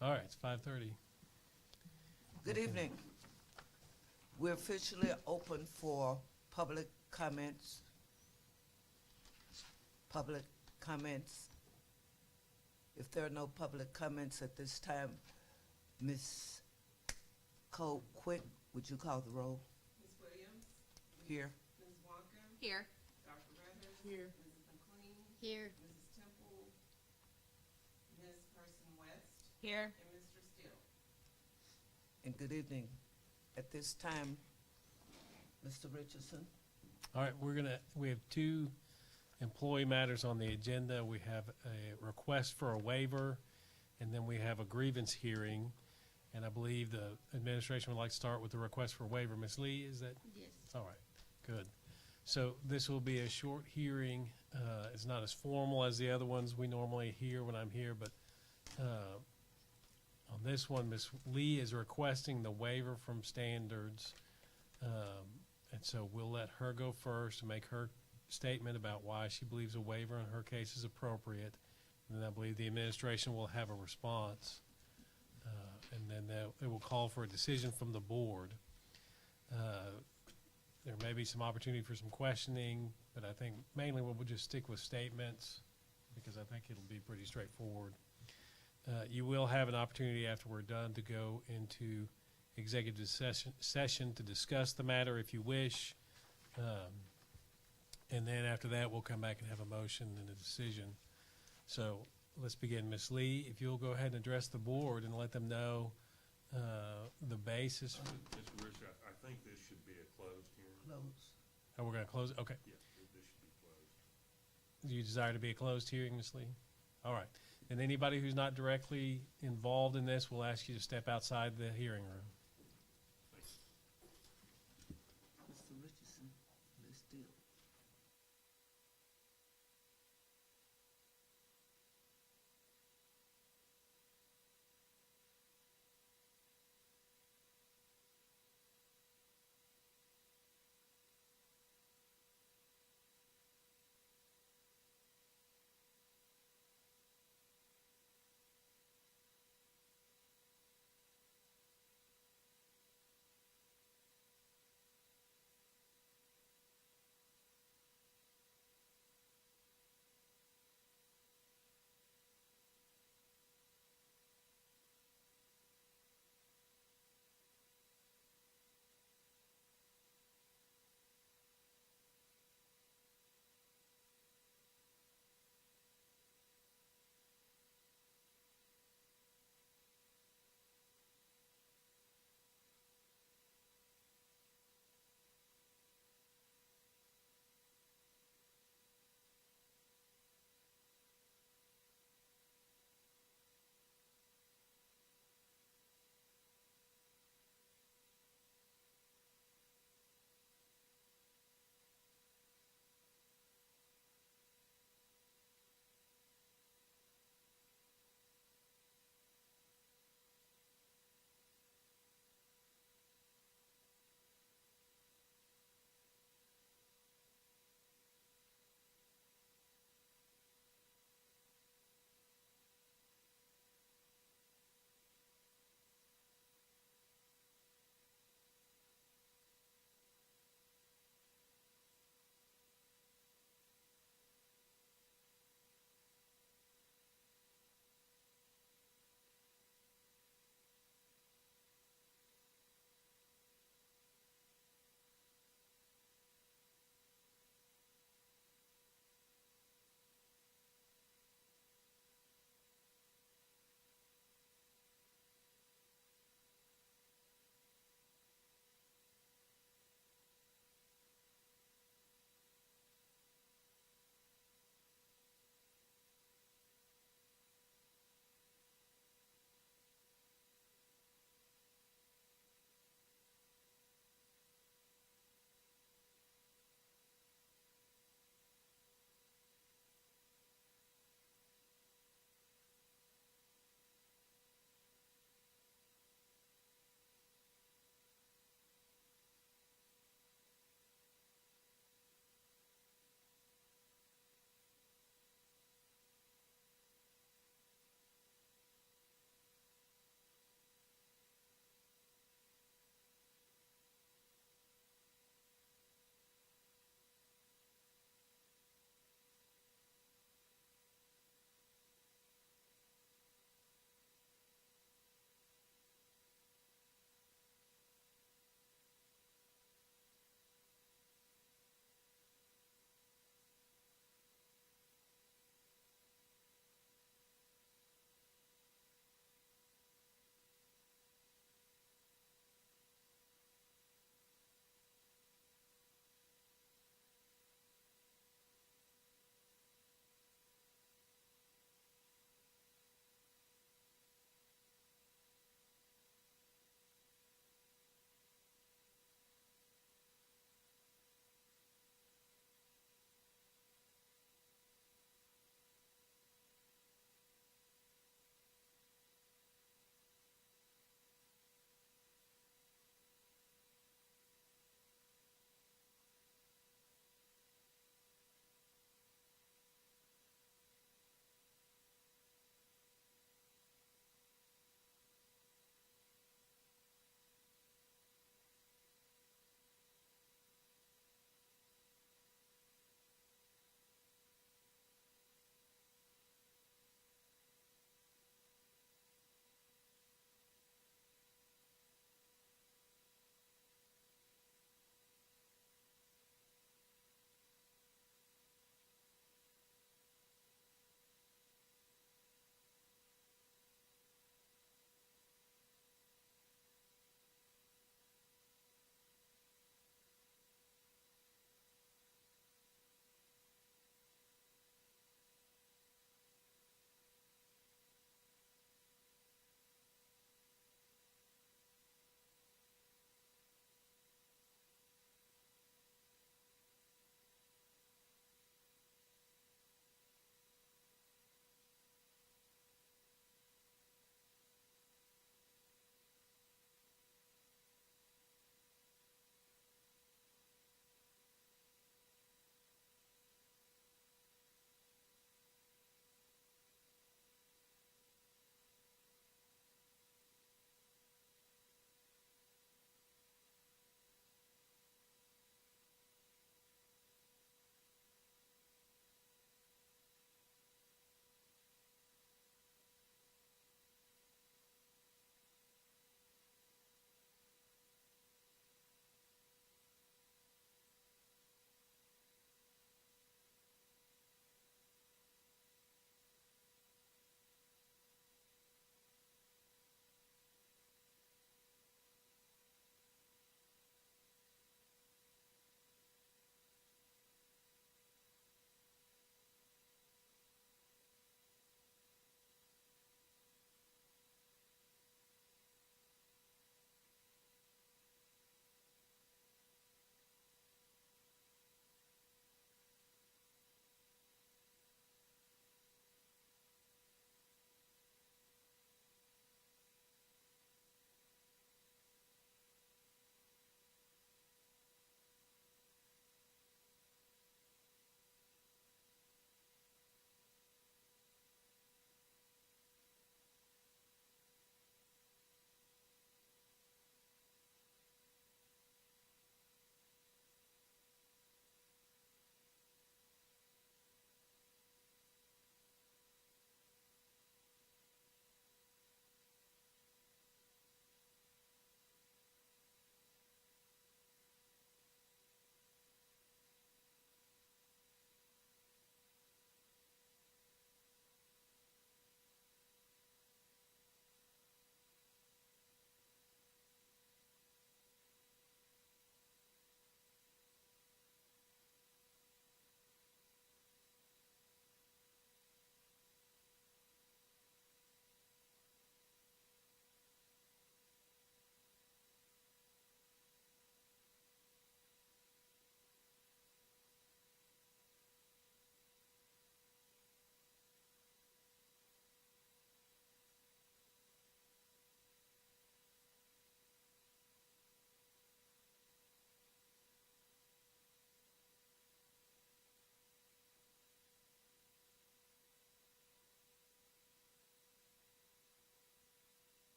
All right, it's 5:30. Good evening. We're officially open for public comments. Public comments. If there are no public comments at this time, Ms. Cole Quick, would you call the roll? Ms. Williams? Here. Ms. Walker? Here. Dr. Weathers? Here. Mrs. McLean? Here. Mrs. Temple? Ms. Person West? Here. And Mr. Steele? And good evening. At this time, Mr. Richardson. All right, we have two employee matters on the agenda. We have a request for a waiver, and then we have a grievance hearing. And I believe the administration would like to start with the request for a waiver. Ms. Lee, is that? Yes. All right, good. So this will be a short hearing. It's not as formal as the other ones we normally hear when I'm here, but on this one, Ms. Lee is requesting the waiver from standards. And so we'll let her go first and make her statement about why she believes a waiver in her case is appropriate. And then I believe the administration will have a response. And then it will call for a decision from the board. There may be some opportunity for some questioning, but I think mainly we'll just stick with statements because I think it'll be pretty straightforward. You will have an opportunity after we're done to go into executive session to discuss the matter if you wish. And then after that, we'll come back and have a motion and a decision. So let's begin. Ms. Lee, if you'll go ahead and address the board and let them know the basis. Mr. Richard, I think this should be a closed hearing. Close. Oh, we're going to close? Okay. Yeah, this should be closed. Do you desire to be a closed hearing, Ms. Lee? All right. And anybody who's not directly involved in this, we'll ask you to step outside the hearing room. Mr. Richardson, Ms. Steele.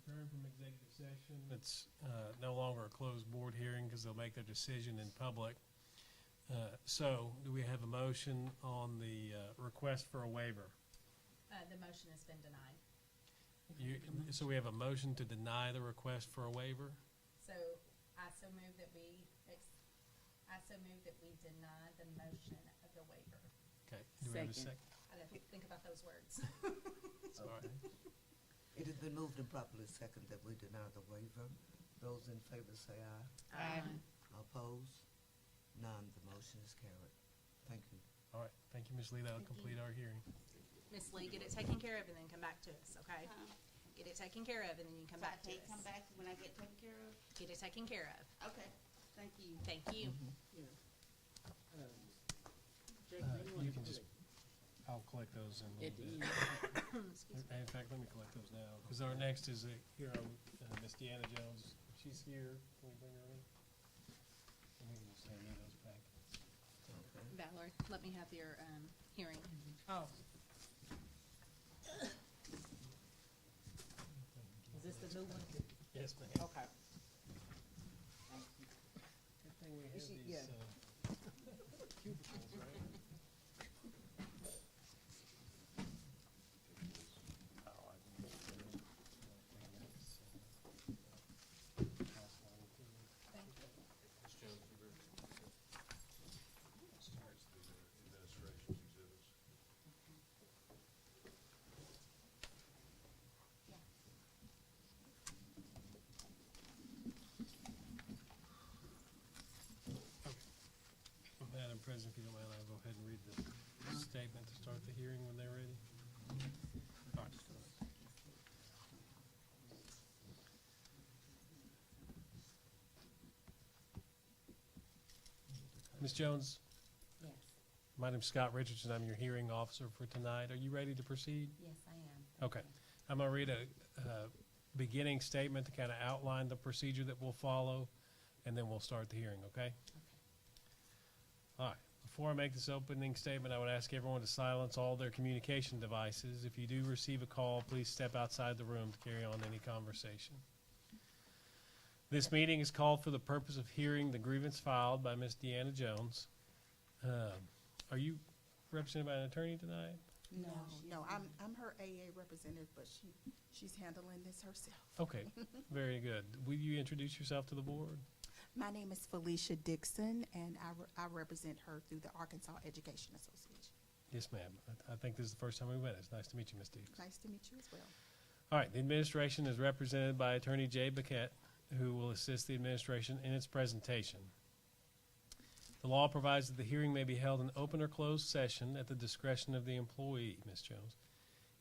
return from executive session. It's no longer a closed board hearing because they'll make their decision in public. So, do we have a motion on the request for a waiver? The motion has been denied. So we have a motion to deny the request for a waiver? So I so move that we deny the motion of the waiver. Okay, do we have a second? I have to think about those words. All right. It has been moved and properly second that we deny the waiver. Those in favor say aye. Opposed? None. The motion is carried. Thank you. All right, thank you, Ms. Lee. That'll Thank you. complete our hearing. Miss Lee, get it taken care of and then come back to us, okay? Get it taken care of and then you come back to us. Come back when I get taken care of? Get it taken care of. Okay, thank you. Thank you. You can just, I'll collect those in a little bit. In fact, let me collect those now, because our next is Miss Deanna Jones. She's here. Can we bring her in? And we can just hand you those back. Valerie, let me have your hearing. Oh. Is this the new one? Yes, ma'am. Okay. Good thing we have Is she- these yeah. cubicles, right? Ms. Jones, you ready? Starts the administration's exhibits. Madam President, if you don't mind, I'll go ahead and read the statement to start the hearing when they're ready. All right. Ms. Jones, Yes, my name's Scott Richardson. I'm your hearing officer for tonight. Are you ready to proceed? yes, I am. Okay. I'm going to read a beginning statement to kind of outline the procedure that we'll follow, and then we'll start the hearing, okay? All right. Before I make this opening statement, I would ask everyone to silence all their communication devices. If you do receive a call, please step outside the room to carry on any conversation. This meeting is called for the purpose of hearing the grievance filed by Ms. Deanna Jones. Are you represented by an attorney tonight? No, I'm her AA representative, but she's handling this herself. Okay, very good. Will you introduce yourself to the board? My name is Felicia Dixon, and I represent her through the Arkansas Education Association. Yes, ma'am. I think this is the first time we met. It's nice to meet you, Ms. Dix. Nice to meet you as well. All right, the administration is represented by Attorney Jay Paquette, who will assist the administration in its presentation. The law provides that the hearing may be held in open or closed session at the discretion of the employee, Ms. Jones.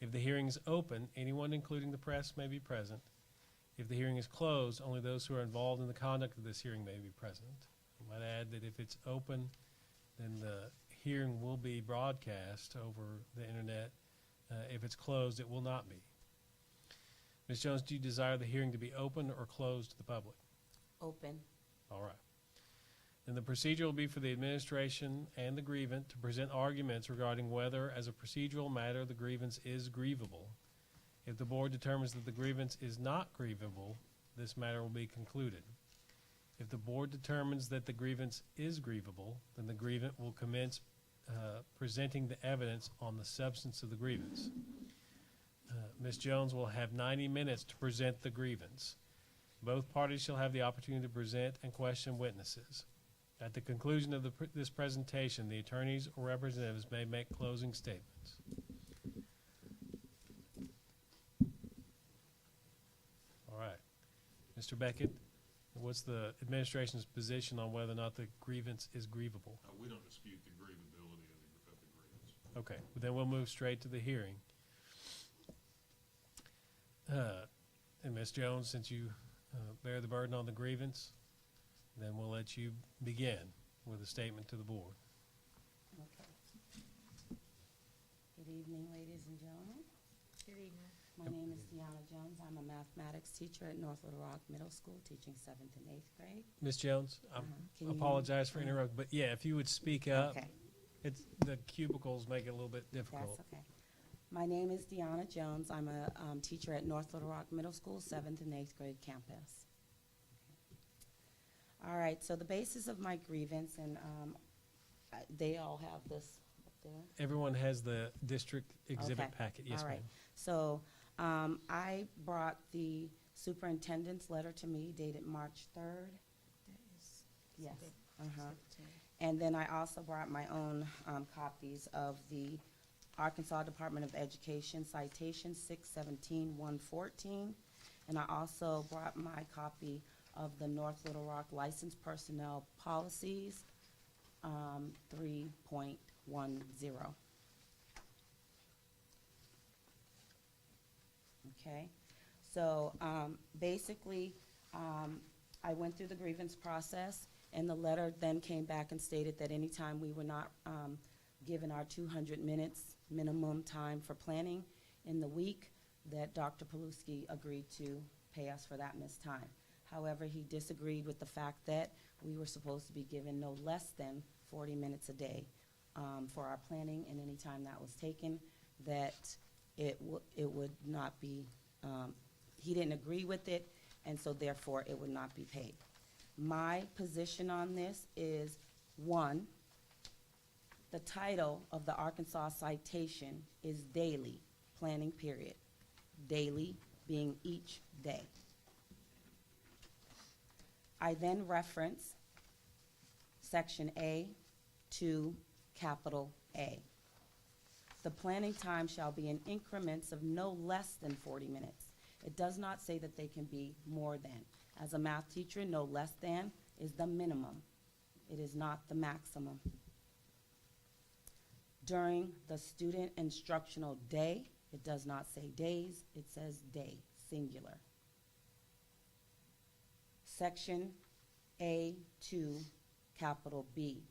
If the hearing is open, anyone, including the press, may be present. If the hearing is closed, only those who are involved in the conduct of this hearing may be present. I might add that if it's open, then the hearing will be broadcast over the internet. If it's closed, it will not be. Ms. Jones, do you desire the hearing to be open or closed to the public? Open. All right. Then the procedure will be for the administration and the grievant to present arguments regarding whether, as a procedural matter, the grievance is grievable. If the board determines that the grievance is not grievable, this matter will be concluded. If the board determines that the grievance is grievable, then the grievant will commence presenting the evidence on the substance of the grievance. Ms. Jones will have 90 minutes to present the grievance. Both parties shall have the opportunity to present and question witnesses. At the conclusion of this presentation, the attorneys or representatives may make closing statements. All right. Mr. Beckett, what's the administration's position on whether or not the grievance is grievable? We don't dispute the grievability of the grievance. Okay, then we'll move straight to the hearing. And Ms. Jones, since you bear the burden on the grievance, then we'll let you begin with a statement to the board. Okay. Good evening, ladies and gentlemen. Good evening. My name is Deanna Jones. I'm a mathematics teacher at North Little Rock Middle School, teaching 7th and 8th grade. Ms. Jones, I Can you hear me? apologize for interrupting, but yeah, if you would speak up. Okay, The cubicles make it a little bit difficult. that's okay. My name is Deanna Jones. I'm a teacher at North Little Rock Middle School, 7th and 8th grade campus. All right, so the basis of my grievance, and they all have this up there. Everyone has the district exhibit Okay. packet. Yes, All right. ma'am. So I brought the superintendent's letter to me dated March 3rd. Yes. And then I also brought my own copies of the Arkansas Department of Education citation 617-114. And I also brought my copy of the North Little Rock Licensed Personnel Policies 3.10. Okay, so basically, I went through the grievance process, and the letter then came back and stated that anytime we were not given our 200 minutes minimum time for planning in the week, that Dr. Paluski agreed to pay us for that missed time. However, he disagreed with the fact that we were supposed to be given no less than 40 minutes a day for our planning, and any time that was taken, that it would not be, he didn't agree with it, and so therefore it would not be paid. My position on this is, one, the title of the Arkansas citation is daily, planning period. Daily being each day. I then reference section A to capital A. The planning time shall be in increments of no less than 40 minutes. It does not say that they can be more than. As a math teacher, no less than is the minimum. It is not the maximum. During the student instructional day, it does not say days, it says day, singular. Section A2, capital B,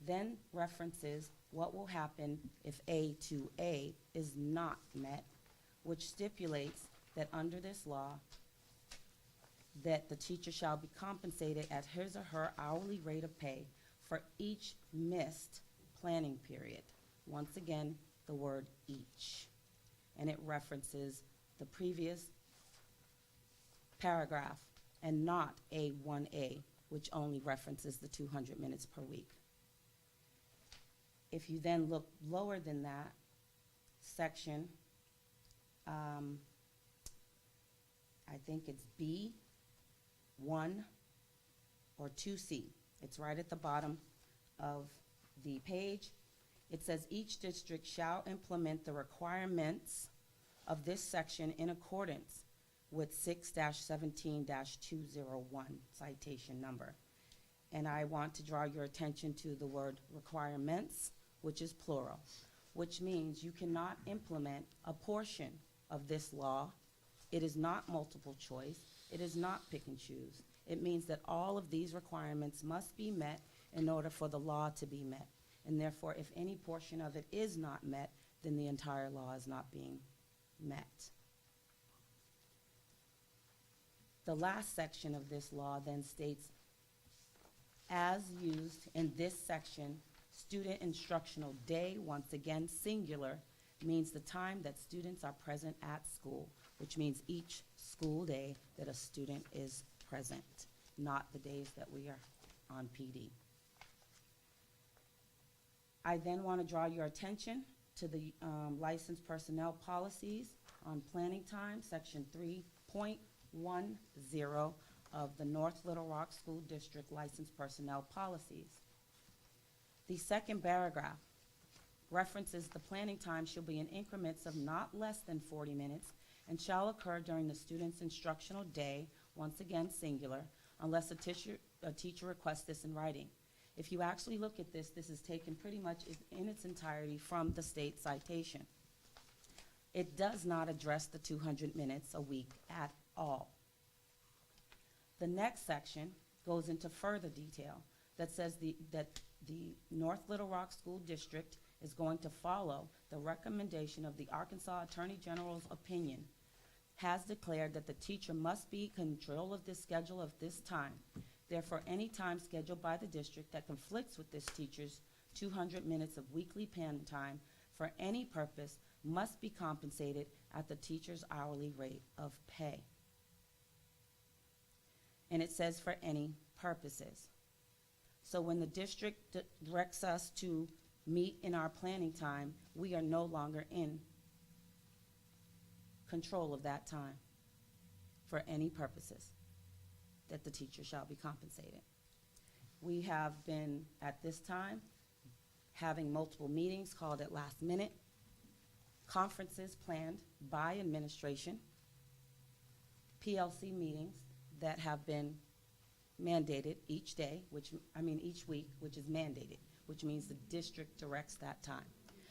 then references what will happen if A2A is not met, which stipulates that under this law, that the teacher shall be compensated at his or her hourly rate of pay for each missed planning period. Once again, the word each. And it references the previous paragraph and not A1A, which only references the 200 minutes per week. If you then look lower than that, section, I think it's B1 or 2C. It's right at the bottom of the page. It says each district shall implement the requirements of this section in accordance with 6-17-201 citation number. And I want to draw your attention to the word requirements, which is plural, which means you cannot implement a portion of this law. It is not multiple choice. It is not pick and choose. It means that all of these requirements must be met in order for the law to be met. And therefore, if any portion of it is not met, then the entire law is not being met. The last section of this law then states, as used in this section, student instructional day, once again singular, means the time that students are present at school, which means each school day that a student is present, not the days that we are on PD. I then want to draw your attention to the licensed personnel policies on planning time, section 3.10 of the North Little Rock School District licensed personnel policies. The second paragraph references the planning time shall be in increments of not less than 40 minutes and shall occur during the student's instructional day, once again singular, unless a teacher requests this in writing. If you actually look at this, this is taken pretty much in its entirety from the state citation. It does not address the 200 minutes a week at all. The next section goes into further detail that says that the North Little Rock School District is going to follow the recommendation of the Arkansas Attorney General's opinion, has declared that the teacher must be in control of the schedule of this time. Therefore, any time scheduled by the district that conflicts with this teacher's 200 minutes of weekly plan time for any purpose must be compensated at the teacher's hourly rate of pay. And it says for any purposes. So when the district directs us to meet in our planning time, we are no longer in control of that time for any purposes that the teacher shall be compensated. We have been, at this time, having multiple meetings called at last minute, conferences planned by administration, PLC meetings that have been mandated each day, each week, which is mandated, which means the district directs that time.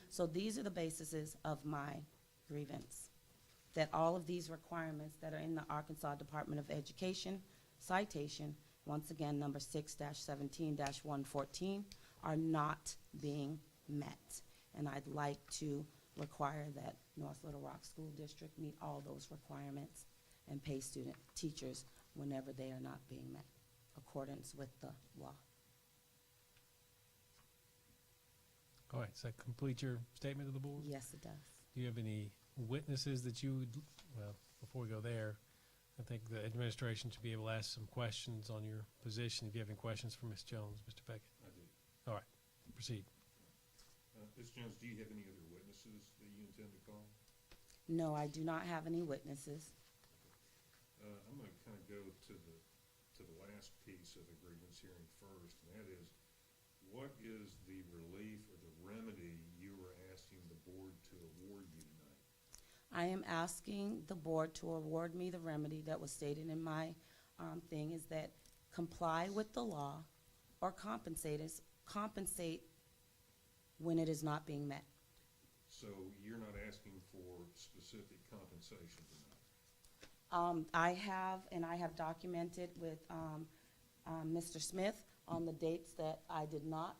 So these are the bases of my grievance, that all of these requirements that are in the Arkansas Department of Education citation, once again, number 6-17-114, are not being met. And I'd like to require that North Little Rock School District meet all those requirements and pay teachers whenever they are not being met, accordance with the law. All right, does that complete your statement to the board? Yes, it does. Do you have any witnesses that you would, well, before we go there, I think the administration should be able to ask some questions on your position. If you have any questions for Ms. Jones, Mr. Beckett. I do. All right, proceed. Ms. Jones, do you have any other witnesses that you intend to call? No, I do not have any witnesses. I'm going to kind of go to the last piece of the grievance hearing first, and that is, what is the relief or the remedy you are asking the board to award you tonight? I am asking the board to award me the remedy that was stated in my thing, is that comply with the law or compensate when it is not being met. So you're not asking for specific compensation tonight? I have documented with Mr. Smith on the dates that I did not,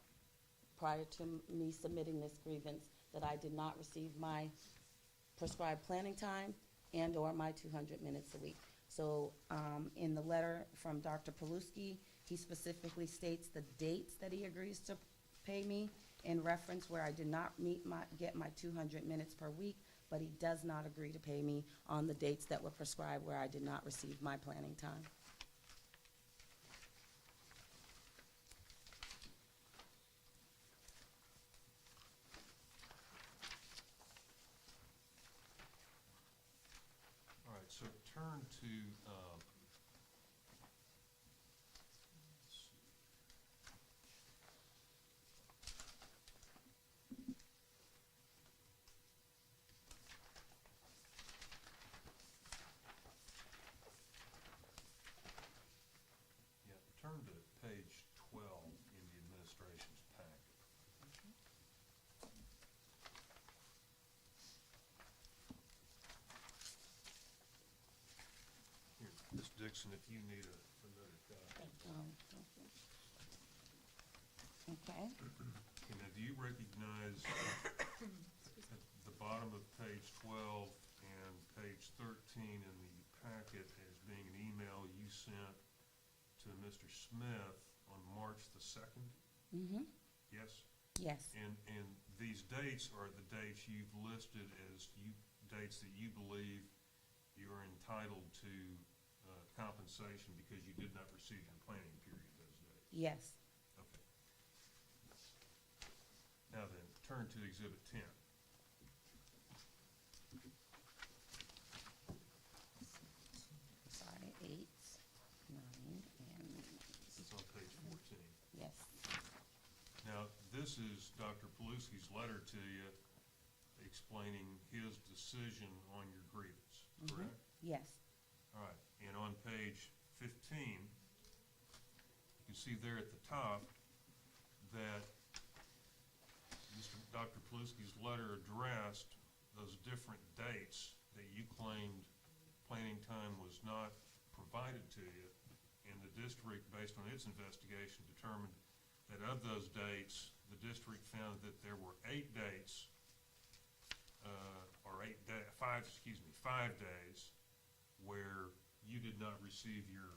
prior to me submitting this grievance, that I did not receive my prescribed planning time and or my 200 minutes a week. So in the letter from Dr. Paluski, he specifically states the dates that he agrees to pay me in reference where I did not get my 200 minutes per week, but he does not agree to pay me on the dates that were prescribed where I did not receive my planning time. All right, so turn to, let's see. Yeah, turn to page 12 in the administration's packet. Here, Ms. Dixon, if you need another copy. Okay. Okay, now, do you recognize at the bottom of page 12 and page 13 in the packet as being an email you sent to Mr. Smith on March the 2nd? Mm-hmm. Yes? Yes. And these dates are the dates you've listed as dates that you believe you are entitled to compensation because you did not receive your planning period those days? Yes. Okay. Now then, turn to Exhibit 10. Sorry, 8, 9, and It's on page 14. yes. Now, this is Dr. Paluski's letter to you explaining his decision on your grievance, correct? Yes. All right, and on page 15, you can see there at the top that Dr. Paluski's letter addressed those different dates that you claimed planning time was not provided to you, and the district, based on its investigation, determined that of those dates, the district found that there were 8 dates, or 5 days, where you did not receive your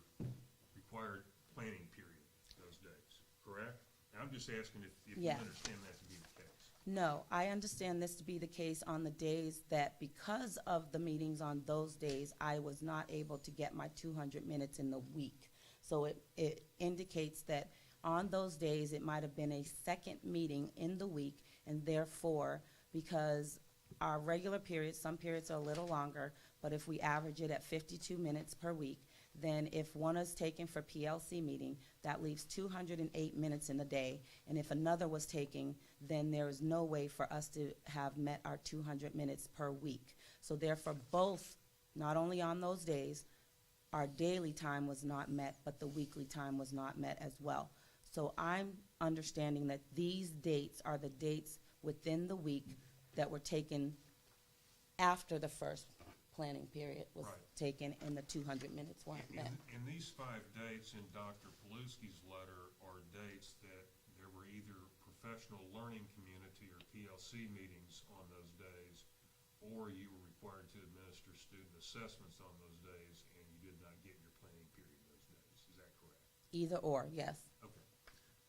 required planning period those days, correct? And I'm just asking if you Yeah. understand that to be the case. No, I understand this to be the case on the days that, because of the meetings on those days, I was not able to get my 200 minutes in the week. So it indicates that on those days, it might have been a second meeting in the week, and therefore, because our regular periods, some periods are a little longer, but if we average it at 52 minutes per week, then if one is taken for PLC meeting, that leaves 208 minutes in the day. And if another was taken, then there is no way for us to have met our 200 minutes per week. So therefore, both, not only on those days, our daily time was not met, but the weekly time was not met as well. So I'm understanding that these dates are the dates within the week that were taken after the first planning period was Right. taken and the 200 minutes weren't met. And these 5 dates in Dr. Paluski's letter are dates that there were either professional learning community or PLC meetings on those days, or you were required to administer student assessments on those days, and you did not get your planning period those days. Is that correct? Either or, yes. Okay,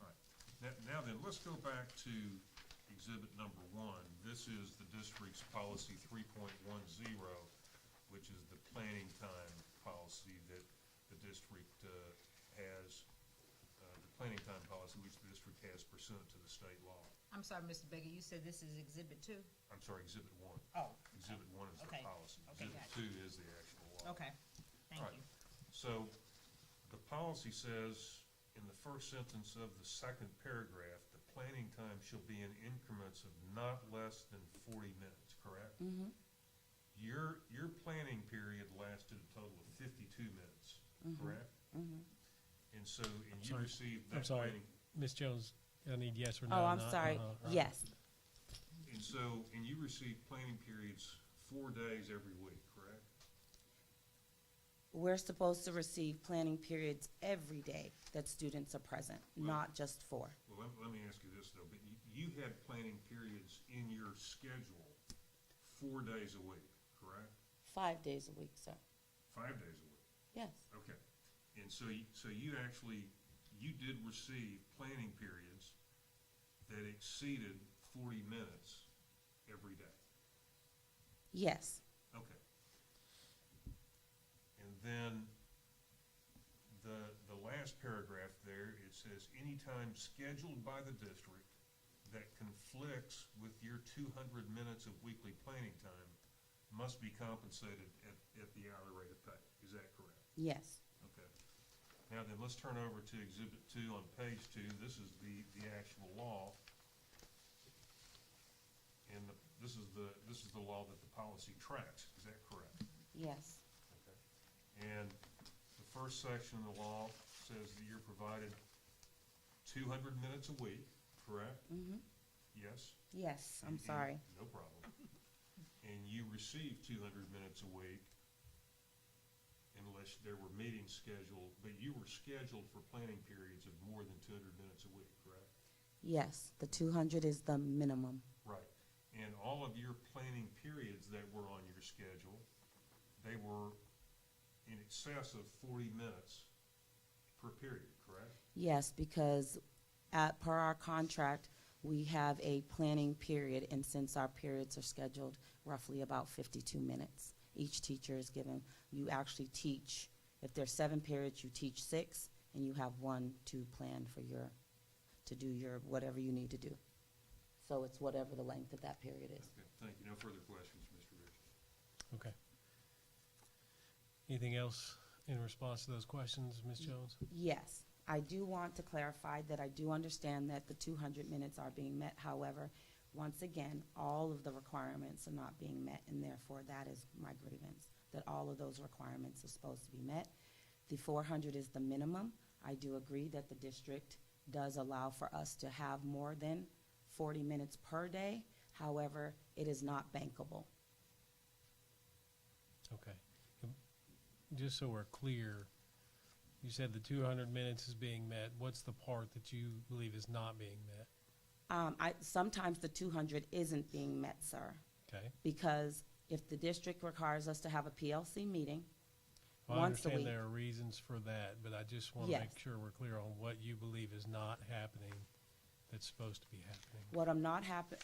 all right. Now then, let's go back to exhibit number 1. This is the district's policy 3.10, which is the planning time policy that the district has, the planning time policy which the district has pursuant to the state law. I'm sorry, Mr. Baker, you said this is exhibit 2? I'm sorry, exhibit 1. Oh, Exhibit 1 is the Okay. policy. Okay, Exhibit gotcha. 2 is the actual law. okay, thank Right. you. So the policy says in the first sentence of the second paragraph, the planning time shall be in increments of not less than 40 minutes, correct? Mm-hmm. Your planning period lasted a total of 52 minutes, correct? Mm-hmm. And so, and you sorry. received I'm that sorry. planning, Ms. Jones, I need yes or no. Oh, I'm not sorry. right. Yes, and so, and you received planning periods 4 days every week, correct? we're supposed to receive planning periods every day that students are present, not just 4. Well, let me ask you this though, but you had planning periods in your schedule 4 days a week, correct? 5 days a week, sir. 5 days a week, Yes, okay. And so, you actually, you did receive planning periods that exceeded 40 minutes every day, yes, okay. And then the last paragraph there, it says, any time scheduled by the district that conflicts with your 200 minutes of weekly planning time must be compensated at the hourly rate of pay. Is that correct? yes. Okay. Now then, let's turn over to Exhibit 2 on page 2. This is the actual law. And this is the law that the policy tracks. Is that correct? Yes, Okay. And the first section of the law says that you're provided 200 minutes a week, correct? mm-hmm, Yes? yes, I'm And- sorry. No problem. And you receive 200 minutes a week unless there were meetings scheduled, but you were scheduled for planning periods of more than 200 minutes a week, correct? Yes, the 200 is the minimum. Right. And all of your planning periods that were on your schedule, they were in excess of 40 minutes per period, correct? Yes, because per our contract, we have a planning period, and since our periods are scheduled roughly about 52 minutes, each teacher is given, you actually teach, if there's 7 periods, you teach 6, and you have 1 to plan for to do your, whatever you need to do. So it's whatever the length of that period is. Okay, thank you. No further questions, Mr. Richards. Okay. Anything else in response to those questions, Ms. Jones? Yes, I do want to clarify that I do understand that the 200 minutes are being met. However, once again, all of the requirements are not being met, and therefore that is my grievance, that all of those requirements are supposed to be met. The 400 is the minimum. I do agree that the district does allow for us to have more than 40 minutes per day. However, it is not bankable. Okay. Just so we're clear, you said the 200 minutes is being met. What's the part that you believe is not being met? Sometimes the 200 isn't being met, sir, Okay. because if the district requires us to have a PLC meeting Well, I once a understand week. there are reasons for that, but I just want to Yes. make sure we're clear on what you believe is not happening that's supposed to be happening. What I'm not happy,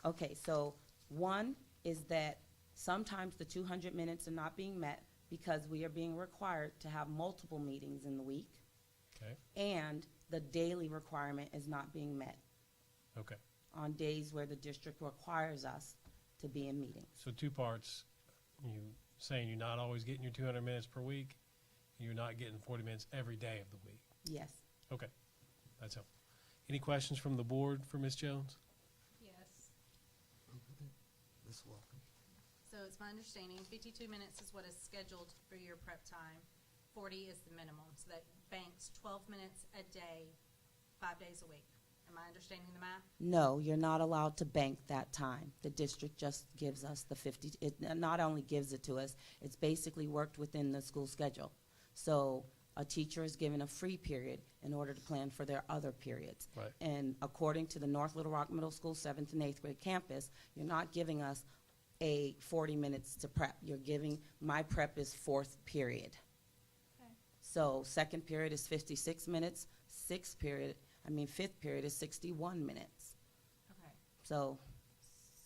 okay, so one is that sometimes the 200 minutes are not being met because we are being required to have multiple meetings in the week, Okay, and the daily requirement is not being met okay. on days where the district requires us to be in meetings. So two parts, you saying you're not always getting your 200 minutes per week, and you're not getting 40 minutes every day of the week. Yes. Okay, that's helpful. Any questions from the board for Ms. Jones? Yes. Ms. Walker? So it's my understanding 52 minutes is what is scheduled for your prep time. 40 is the minimum, so that banks 12 minutes a day, 5 days a week. Am I understanding the math? No, you're not allowed to bank that time. The district just gives us the 50, it not only gives it to us, it's basically worked within the school schedule. So a teacher is given a free period in order to plan for their other periods. Right. And according to the North Little Rock Middle School 7th and 8th grade campus, you're not giving us a 40 minutes to prep. You're giving, my prep is 4th period. Okay. So second period is 56 minutes, 5th period is 61 minutes. Okay. So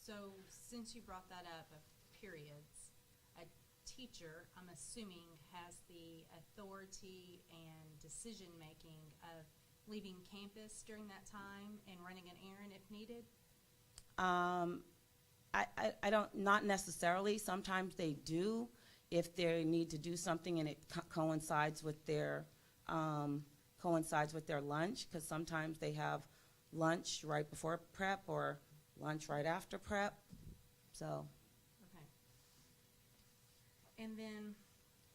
So since you brought that up of periods, a teacher, I'm assuming, has the authority and decision-making of leaving campus during that time and running an errand if needed? I don't, not necessarily. Sometimes they do if they need to do something and it coincides with their lunch, because sometimes they have lunch right before prep or lunch right after prep. So, Okay. And then,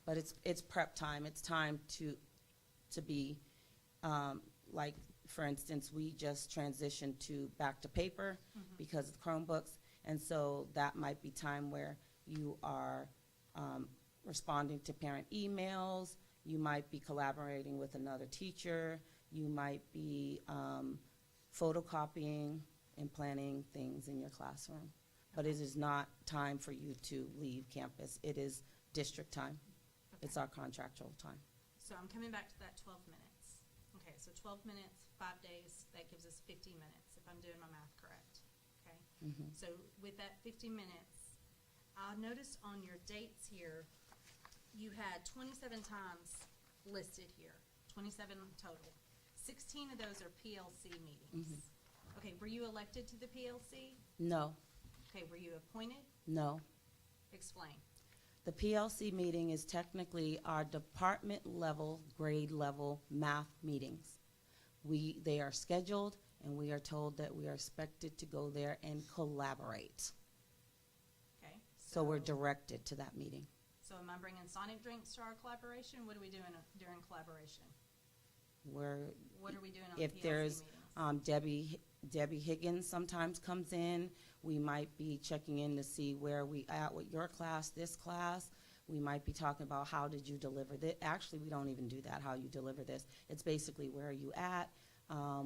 but it's prep time. It's time to be, like, for instance, we just transitioned to back to paper because of Chromebooks, and so that might be time where you are responding to parent emails, you might be collaborating with another teacher, you might be photocopying and planning things in your classroom. But it is not time for you to leave campus. It is district time. okay. It's our contractual time. So I'm coming back to that 12 minutes. Okay, so 12 minutes, 5 days, that gives us 50 minutes, if I'm doing my math correct. Okay? Mhm. So with that 50 minutes, I noticed on your dates here, you had 27 times listed here, 27 total. 16 of those are PLC meetings. Okay, were you elected to the PLC? No, Okay, were you appointed? no. Explain. The PLC meeting is technically our department level, grade level math meetings. They are scheduled, and we are told that we are expected to go there and collaborate. Okay. So we're directed to that meeting. So am I bringing Sonic drinks to our collaboration? What are we doing during collaboration? Where What are we doing on the if PLC there's meetings? Debbie Higgins sometimes comes in. We might be checking in to see where we at with your class, this class. We might be talking about how did you deliver this. Actually, we don't even do that, how you deliver this. It's basically where are you at.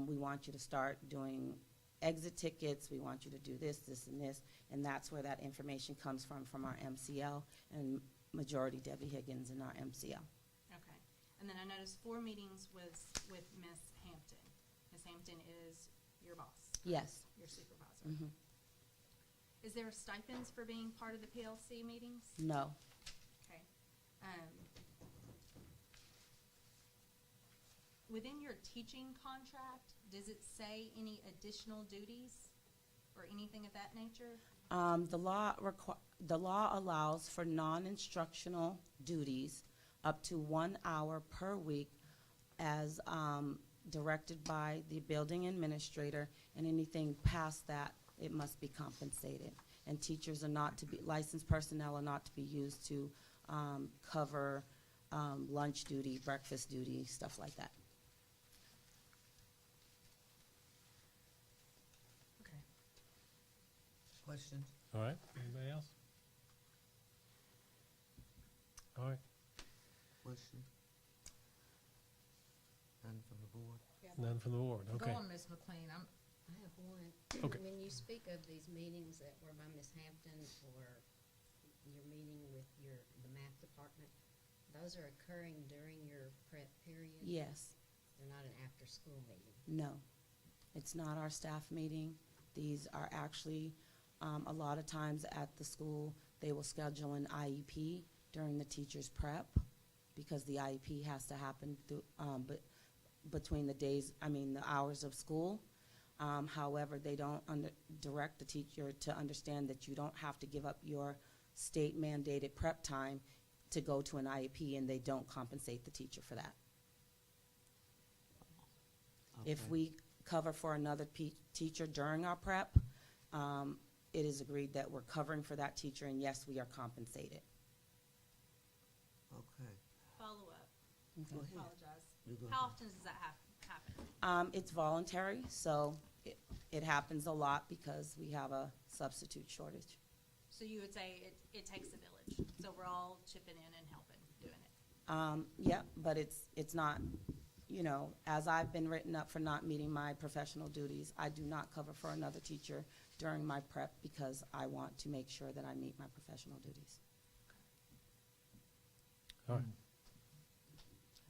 We want you to start doing exit tickets. We want you to do this, this, and this. And that's where that information comes from our MCL, and majority Debbie Higgins in our MCL. Okay. And then I noticed 4 meetings was with Ms. Hampton. Ms. Hampton is your boss, Yes. your supervisor. Mhm. Is there stipends for being part of the PLC meetings? No. Okay. Within your teaching contract, does it say any additional duties or anything of that nature? The law allows for non-instructional duties up to 1 hour per week as directed by the building administrator, and anything past that, it must be compensated. And teachers are not to be, licensed personnel are not to be used to cover lunch duty, breakfast duty, stuff like that. Okay. Questions? All right, anybody else? All right, Question? None from the board? none from the board, okay. Go on, Ms. McLean. I have one. Okay. When you speak of these meetings that were by Ms. Hampton or your meeting with the math department, those are occurring during your prep period? Yes. They're not an after-school meeting? No. It's not our staff meeting. These are actually, a lot of times at the school, they will schedule an IEP during the teacher's prep because the IEP has to happen through, between the days, the hours of school. However, they don't direct the teacher to understand that you don't have to give up your state mandated prep time to go to an IEP, and they don't compensate the teacher for that. If Okay. we cover for another teacher during our prep, it is agreed that we're covering for that teacher, and yes, we are compensated. Okay. Follow up. Go ahead. Apologize. You go How ahead. often does that happen? It's voluntary, so it happens a lot because we have a substitute shortage. So you would say it takes a village, so we're all chipping in and helping, doing it. Yeah, but it's not, as I've been written up for not meeting my professional duties, I do not cover for another teacher during my prep because I want to make sure that I meet my professional duties. All right.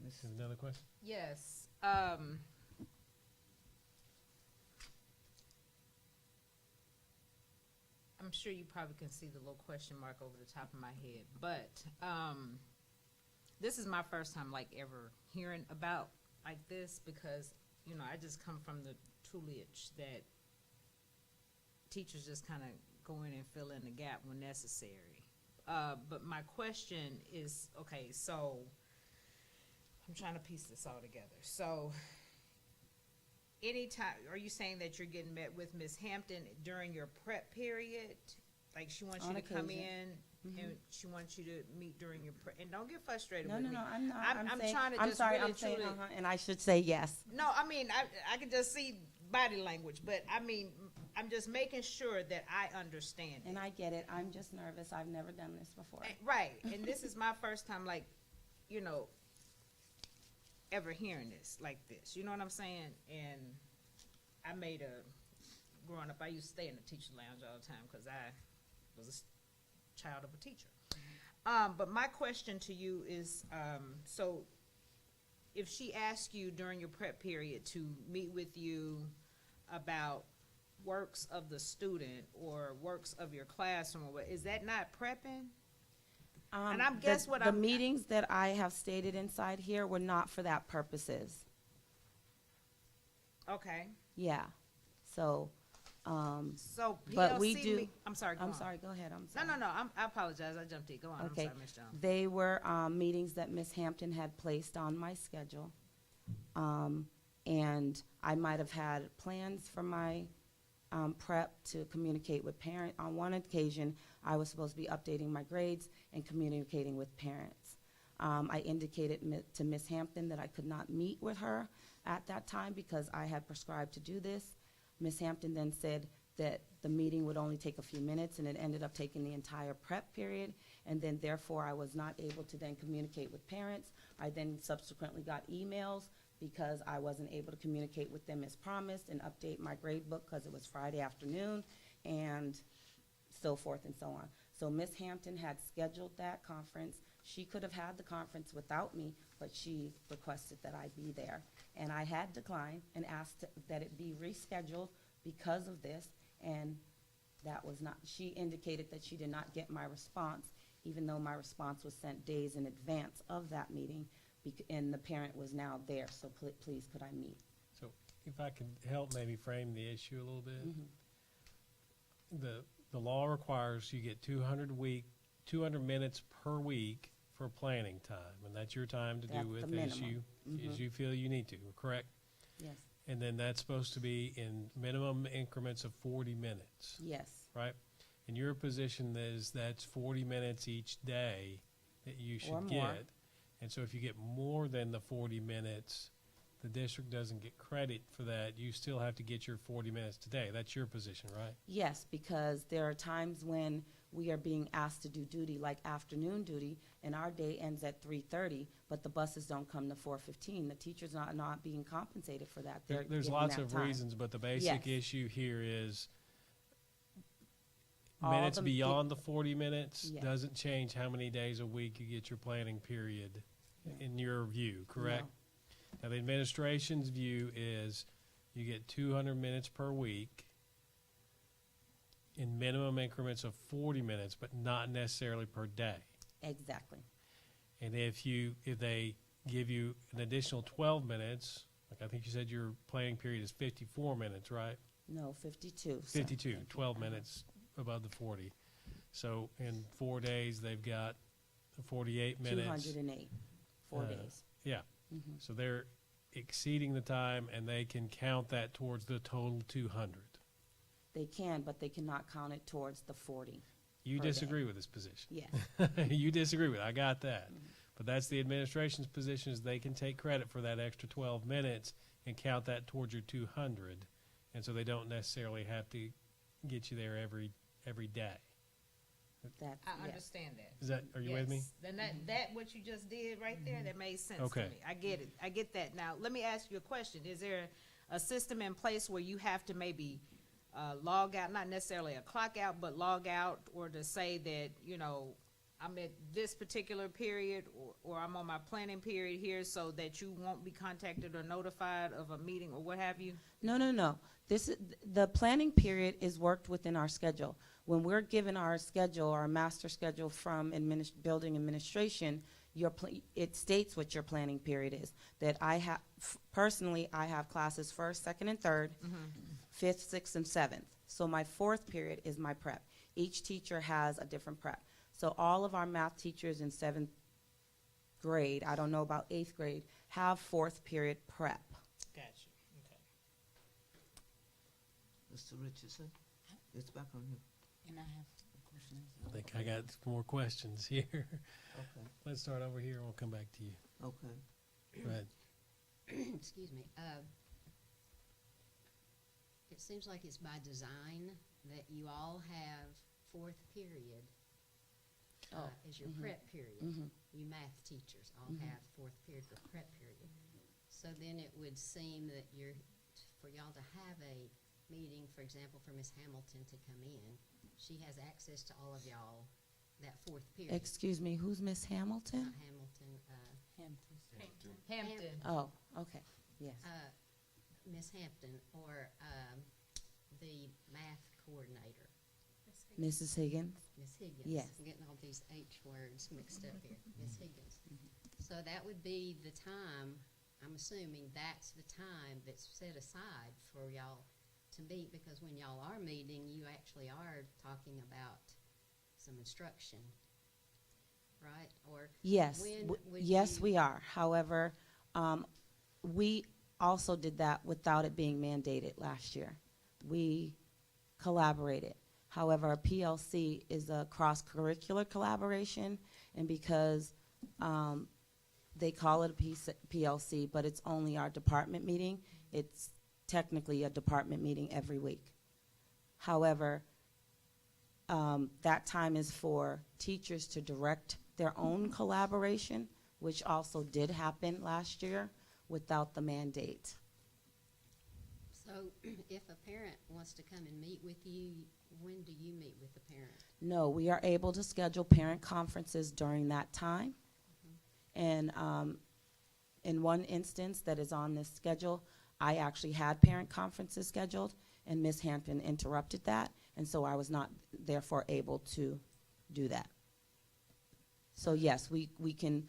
Miss- Have another question? Yes, I'm sure you probably can see the little question mark over the top of my head, but, this is my first time like ever hearing about like this because, I just come from the tutelage that teachers just kind of go in and fill in the gap when necessary. But my question is, okay, so I'm trying to piece this all together. So anytime, are you saying that you're getting met with Ms. Hampton during your prep period? Like she wants you On to come occasion. in Mhm. and she wants you to meet during your prep, and don't get frustrated No, with no, me. no, I'm not. I'm saying, trying to I'm just sorry, really I'm saying, truly- and I should say yes. No, I can just see body language, but I'm just making sure that I understand it. And I get it. I'm just nervous. I've never done this before. Right, and this is my first time, like, ever hearing this like this. You know what I'm saying? And I growing up, I used to stay in the teacher lounge all the time because I was a child of a teacher. But my question to you is, so if she asks you during your prep period to meet with you about works of the student or works of your classroom, or what, is that not prepping? And I'm guess what the I'm- meetings that I have stated inside here were not for that purposes. Okay, Yeah. So, so But we PLC do- I'm sorry, go I'm on. sorry, go ahead, I'm No, sorry. no, no, I apologize, I jumped in. Go on, Okay. I'm sorry, Ms. Jones. They were meetings that Ms. Hampton had placed on my schedule. And I might have had plans for my prep to communicate with parents. On one occasion, I was supposed to be updating my grades and communicating with parents. I indicated to Ms. Hampton that I could not meet with her at that time because I had prescribed to do this. Ms. Hampton then said that the meeting would only take a few minutes, and it ended up taking the entire prep period, and then therefore I was not able to then communicate with parents. I then subsequently got emails because I wasn't able to communicate with them as promised and update my grade book because it was Friday afternoon, and so forth and so on. So Ms. Hampton had scheduled that conference. She could have had the conference without me, but she requested that I be there. And I had declined and asked that it be rescheduled because of this, and that was not, she indicated that she did not get my response, even though my response was sent days in advance of that meeting, and the parent was now there, so please could I meet? So if I can help maybe frame the issue a little bit. The law requires you get 200 minutes per week for planning time, and that's your time to That's do the with as minimum. you feel you need to, correct? Yes, And then that's supposed to be in minimum increments of 40 minutes, yes, right? And your position is that's 40 minutes each day that you Or should more. get. And so if you get more than the 40 minutes, the district doesn't get credit for that. You still have to get your 40 minutes today. That's your position, right? yes, because there are times when we are being asked to do duty, like afternoon duty, and our day ends at 3:30, but the buses don't come to 4:15. The teachers are not being compensated for that. They're There's given lots that of time. reasons, but the basic Yes. issue here is All minutes the- beyond the 40 minutes Yeah. doesn't change how many days a week you get your planning period, Yeah. in your view, correct? No. Now, the administration's view is you get 200 minutes per week in minimum increments of 40 minutes, but not necessarily per day. Exactly. And if they give you an additional 12 minutes, like I think you said your planning period is 54 minutes, right? No, 52. sir. 52, Thank you. 12 minutes above the 40. So in 4 days, they've got 48 minutes. 208, 4 Uh, days. Yeah, Mhm. so they're exceeding the time, and they can count that towards the total 200. They can, but they cannot count it towards the 40. You Per day. disagree with this position. Yes. You disagree with it. I got that. But that's the administration's position, is they can take credit for that extra 12 minutes and count that towards your 200. And so they don't necessarily have to get you there every day. That, I yes. understand that. Is that, are you with me? Yes. Then that what you just did right there, that made sense Okay. to me. I get it. I get that. Now, let me ask you a question. Is there a system in place where you have to maybe log out, not necessarily a clock out, but log out, or to say that, you know, I'm at this particular period, or I'm on my planning period here, so that you won't be contacted or notified of a meeting or what have you? No. This is, the planning period is worked within our schedule. When we're given our schedule, our master schedule from building administration, it states what your planning period is. That I have, personally, I have classes first, second, and third, fifth, sixth, and seventh. So my fourth period is my prep. Each teacher has a different prep. So all of our math teachers in 7th grade, I don't know about 8th grade, have fourth period prep. Gotcha. Okay. Mr. Richardson, it's back on you. And I have a question. I think I got more questions here. Okay, Let's start over here, and we'll come back to you. okay. Go ahead. Excuse me. It seems like it's by design that you all have fourth period as your prep period. You math teachers all have fourth period for prep period. So then it would seem that for y'all to have a meeting, for example, for Miss Hamilton to come in, she has access to all of y'all that fourth period. Excuse me, who's Miss Hamilton? Not Hamilton, Hampton. Oh, okay, yes. Miss Hampton, or the math coordinator, Mrs. Higgins? Miss Higgins. Yes. I'm getting all these H words mixed up here. Miss Higgins. So that would be the time, I'm assuming that's the time that's set aside for y'all to meet, because when y'all are meeting, you actually are talking about some instruction, right? Or Yes, when would yes, you- we are. However, we also did that without it being mandated last year. We collaborated. However, a PLC is a cross-curricular collaboration, and because they call it a PLC, but it's only our department meeting, it's technically a department meeting every week. However, that time is for teachers to direct their own collaboration, which also did happen last year without the mandate. So if a parent wants to come and meet with you, when do you meet with the parent? No, we are able to schedule parent conferences during that time. And in one instance that is on this schedule, I actually had parent conferences scheduled, and Ms. Hampton interrupted that, and so I was not therefore able to do that. So yes, we can,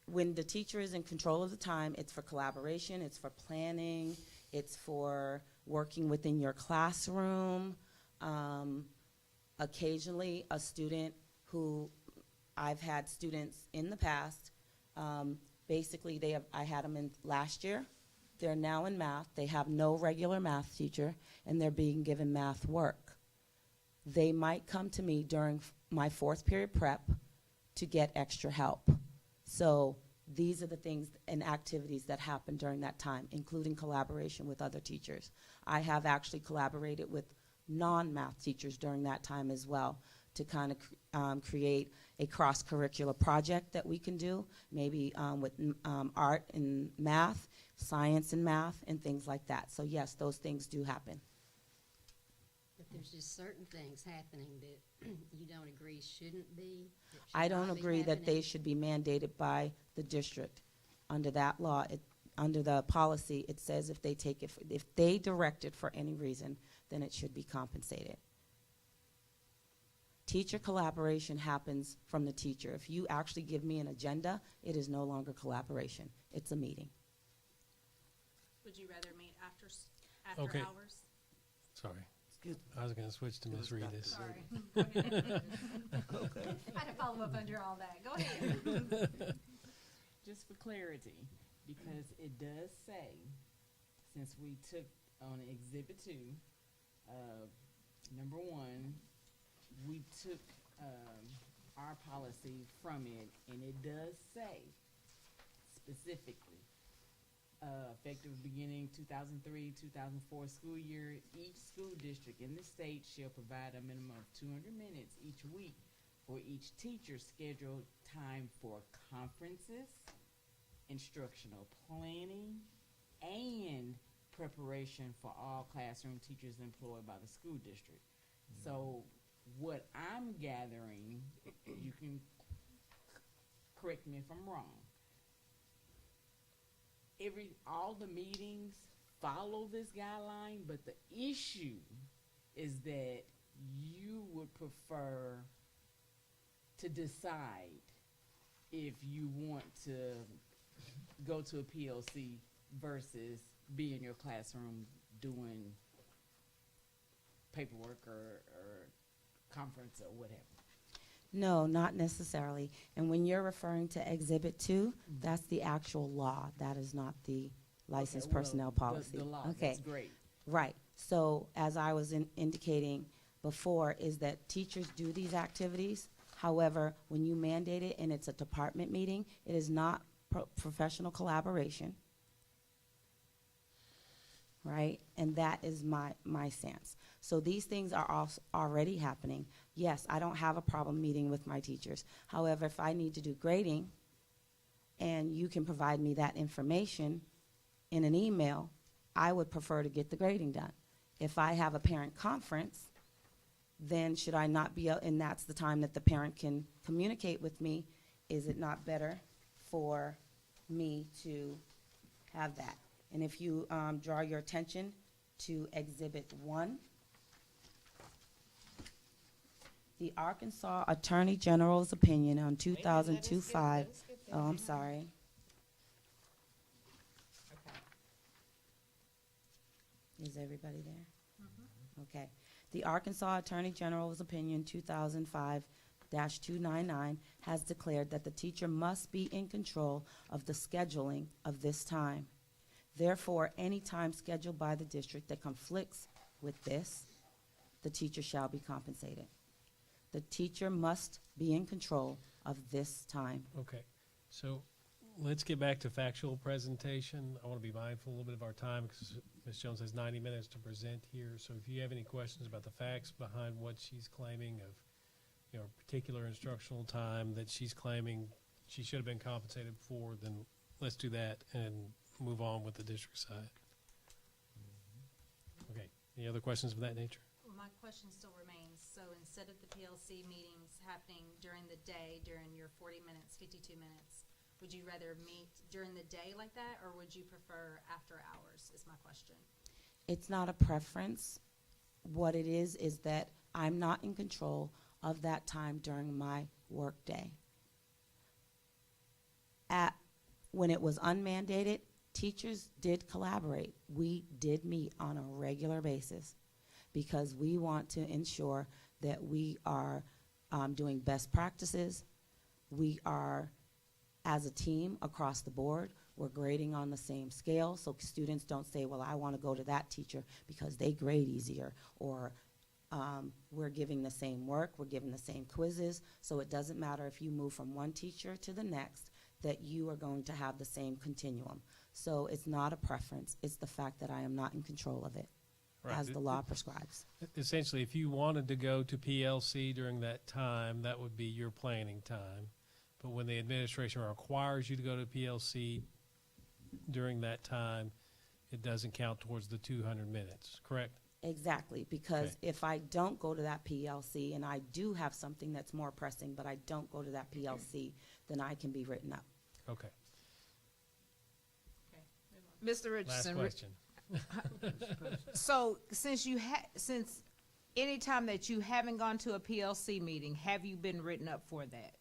when the teacher is in control of the time, it's for collaboration, it's for planning, it's for working within your classroom. Occasionally, a student who, I've had students in the past, basically I had them in last year. They're now in math. They have no regular math teacher, and they're being given math work. They might come to me during my fourth period prep to get extra help. So these are the things and activities that happen during that time, including collaboration with other teachers. I have actually collaborated with non-math teachers during that time as well to kind of create a cross-curricular project that we can do, maybe with art and math, science and math, and things like that. So yes, those things do happen. But there's just certain things happening that you don't agree shouldn't be? that should I don't not be agree that they happening? should be mandated by the district. Under that law, under the policy, it says if they take it, if they direct it for any reason, then it should be compensated. Teacher collaboration happens from the teacher. If you actually give me an agenda, it is no longer collaboration. It's a meeting. Would you rather meet after Okay. hours? Sorry, Excuse me. I was gonna switch to It Ms. was Dr. Reedus. Sorry. Okay. I had to follow up under all that. Go ahead. Just for clarity, because it does say, since we took on Exhibit 2, number 1, we took our policy from it, and it does say specifically, effective beginning 2003-2004 school year, each school district in the state shall provide a minimum of 200 minutes each week for each teacher's scheduled time for conferences, instructional planning, and preparation for all classroom teachers employed by the school district. So what I'm gathering, you can correct me if I'm wrong, all the meetings follow this guideline, but the issue is that you would prefer to decide if you want to go to a PLC versus be in your classroom doing paperwork or conference or whatever. No, not necessarily. And when you're referring to Exhibit 2, that's the actual law. That is not the licensed Okay, well, personnel policy. The law, Okay. that's great. Right. So as I was indicating before, is that teachers do these activities. However, when you mandate it and it's a department meeting, it is not professional collaboration. Right? And that is my stance. So these things are already happening. Yes, I don't have a problem meeting with my teachers. However, if I need to do grading and you can provide me that information in an email, I would prefer to get the grading done. If I have a parent conference, then should I not be, and that's the time that the parent can communicate with me, is it not better for me to have that? And if you draw your attention to Exhibit 1, the Arkansas Attorney General's opinion on 2002-5. Oh, I'm sorry. Is everybody there? Okay. The Arkansas Attorney General's opinion 2005-299 has declared that the teacher must be in control of the scheduling of this time. Therefore, any time scheduled by the district that conflicts with this, the teacher shall be compensated. The teacher must be in control of this time. Okay, so let's get back to factual presentation. I want to be mindful a little bit of our time because Ms. Jones has 90 minutes to present here. So if you have any questions about the facts behind what she's claiming of, you know, particular instructional time that she's claiming she should have been compensated for, then let's do that and move on with the district side. Okay, any other questions of that nature? Well, my question still remains. So instead of the PLC meetings happening during the day, during your 40 minutes, 52 minutes, would you rather meet during the day like that, or would you prefer after hours, is my question. It's not a preference. What it is that I'm not in control of that time during my work day. When it was unmandated, teachers did collaborate. We did meet on a regular basis because we want to ensure that we are doing best practices. We are, as a team across the board, we're grading on the same scale so students don't say, well, I want to go to that teacher because they grade easier, or we're giving the same work, we're giving the same quizzes, so it doesn't matter if you move from one teacher to the next, that you are going to have the same continuum. So it's not a preference, it's the fact that I am not in control of it, Right. as the law prescribes. Essentially, if you wanted to go to PLC during that time, that would be your planning time. But when the administration requires you to go to PLC during that time, it doesn't count towards the 200 minutes, correct? Exactly, because Okay. if I don't go to that PLC and I do have something that's more pressing, but I don't go to that PLC, then I can be written up. Okay. Okay. Mr. Last Richardson, question. so since any time that you haven't gone to a PLC meeting, have you been written up for that?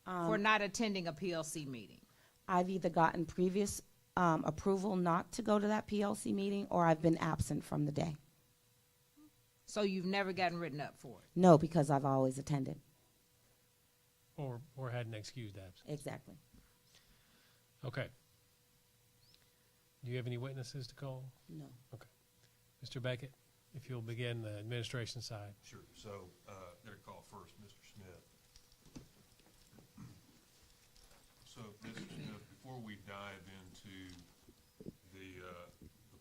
For not attending a PLC meeting? I've either gotten previous approval not to go to that PLC meeting, or I've been absent from the day. So you've never gotten written up for it? No, because I've always attended. Or had an excused absence. Exactly. Okay. Do you have any witnesses to call? No. Mr. Beckett, if you'll begin the administration side. Sure. So, their call first, Mr. Smith. So, Mr. Smith, before we dive into the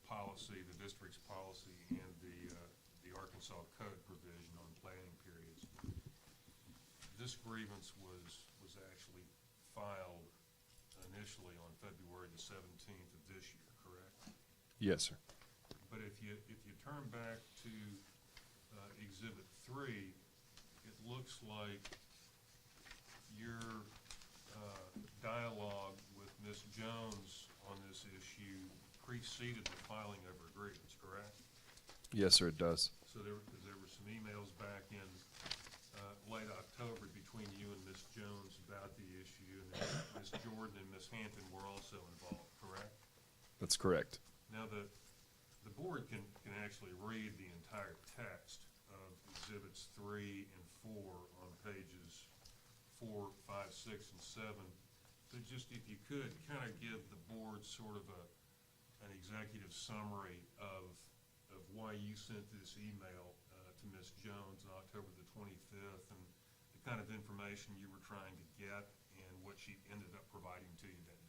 policy, the district's policy, and the Arkansas Code provision on planning periods, this grievance was actually filed initially on February the 17th of this year, correct? Yes, sir. But if you turn back to Exhibit 3, it looks like your dialogue with Ms. Jones on this issue preceded the filing of her grievance, correct? Yes, sir, it does. So there were some emails back in late October between you and Ms. Jones about the issue, and then Ms. Jordan and Ms. Hampton were also involved, correct? That's correct. Now, the board can actually read the entire text of Exhibits 3 and 4 on pages 4, 5, 6, and 7. But just if you could, kind of give the board sort of an executive summary of why you sent this email to Ms. Jones on October the 25th, and the kind of information you were trying to get and what she ended up providing to you that day.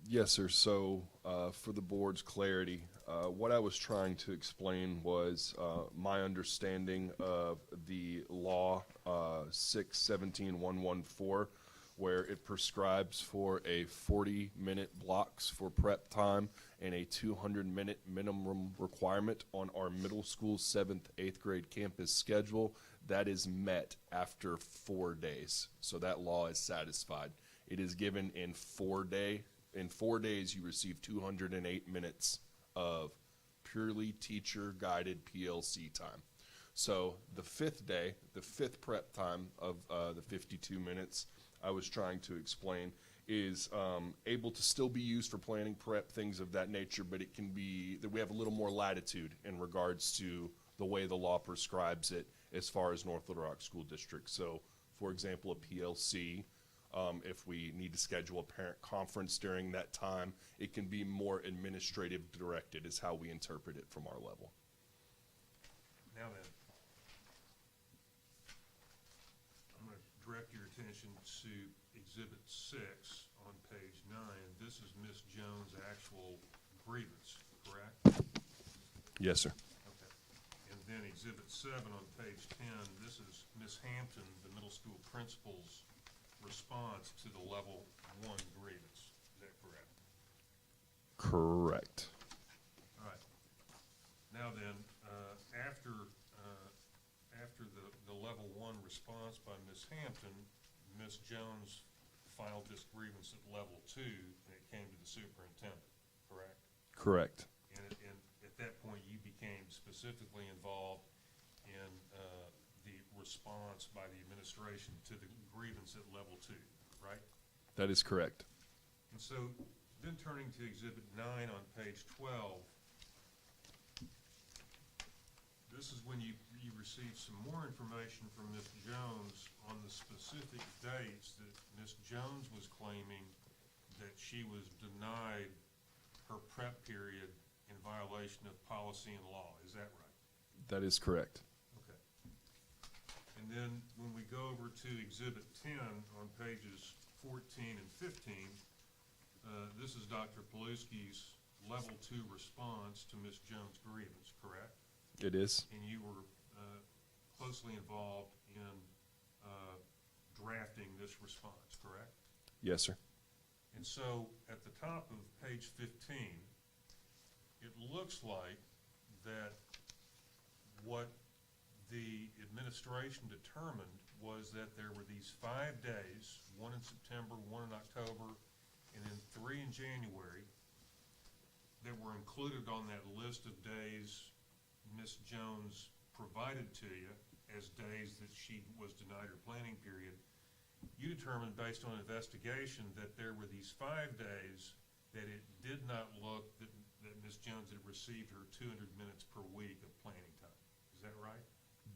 Yes, sir. So for the board's clarity, what I was trying to explain was my understanding of the law 6-17-114, where it prescribes for a 40-minute blocks for prep time and a 200-minute minimum requirement on our middle school 7th, 8th grade campus schedule. That is met after 4 days. So that law is satisfied. It is given in 4 days. In 4 days, you receive 208 minutes of purely teacher-guided PLC time. So the 5th day, the 5th prep time of the 52 minutes, I was trying to explain, is able to still be used for planning prep, things of that nature, but it can be that we have a little more latitude in regards to the way the law prescribes it as far as North Little Rock School District. So, for example, a PLC, if we need to schedule a parent conference during that time, it can be more administrative directed is how we interpret it from our level. Now then, I'm going to direct your attention to Exhibit 6 on page 9. This is Ms. Jones' actual grievance, correct? Yes, sir. Okay. And then Exhibit 7 on page 10, this is Ms. Hampton, the middle school principal's response to the level 1 grievance. Is that correct? Correct. All right. Now then, after the level 1 response by Ms. Hampton, Ms. Jones filed this grievance at level 2, and it came to the superintendent, correct? Correct. And at that point, you became specifically involved in the response by the administration to the grievance at level 2, right? That is correct. And so, then turning to Exhibit 9 on page 12, this is when you received some more information from Ms. Jones on the specific dates that Ms. Jones was claiming that she was denied her prep period in violation of policy and law. Is that right? That is correct. Okay. And then when we go over to Exhibit 10 on pages 14 and 15, this is Dr. Paluski's level 2 response to Ms. Jones' grievance, correct? It is. And you were closely involved in drafting this response, correct? Yes, sir. And so at the top of page 15, it looks like that what the administration determined was that there were these 5 days, 1 in September, 1 in October, and then 3 in January, that were included on that list of days Ms. Jones provided to you as days that she was denied her planning period, you determined based on investigation that there were these 5 days that it did not look that Ms. Jones had received her 200 minutes per week of planning time. Is that right?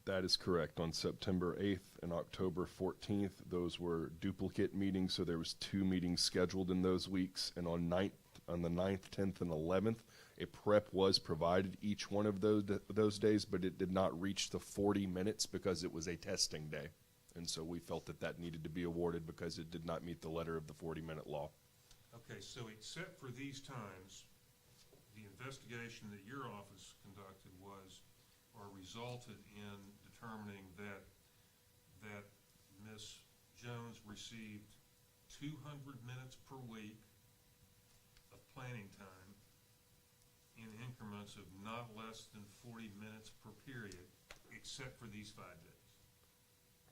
That is correct. On September 8th and October 14th, those were duplicate meetings, so there was 2 meetings scheduled in those weeks. And on the 9th, 10th, and 11th, a prep was provided each one of those days, but it did not reach the 40 minutes because it was a testing day. And so we felt that that needed to be awarded because it did not meet the letter of the 40-minute law. Okay, so except for these times, the investigation that your office conducted was, or resulted in determining that Ms. Jones received 200 minutes per week of planning time in increments of not less than 40 minutes per period, except for these 5 days.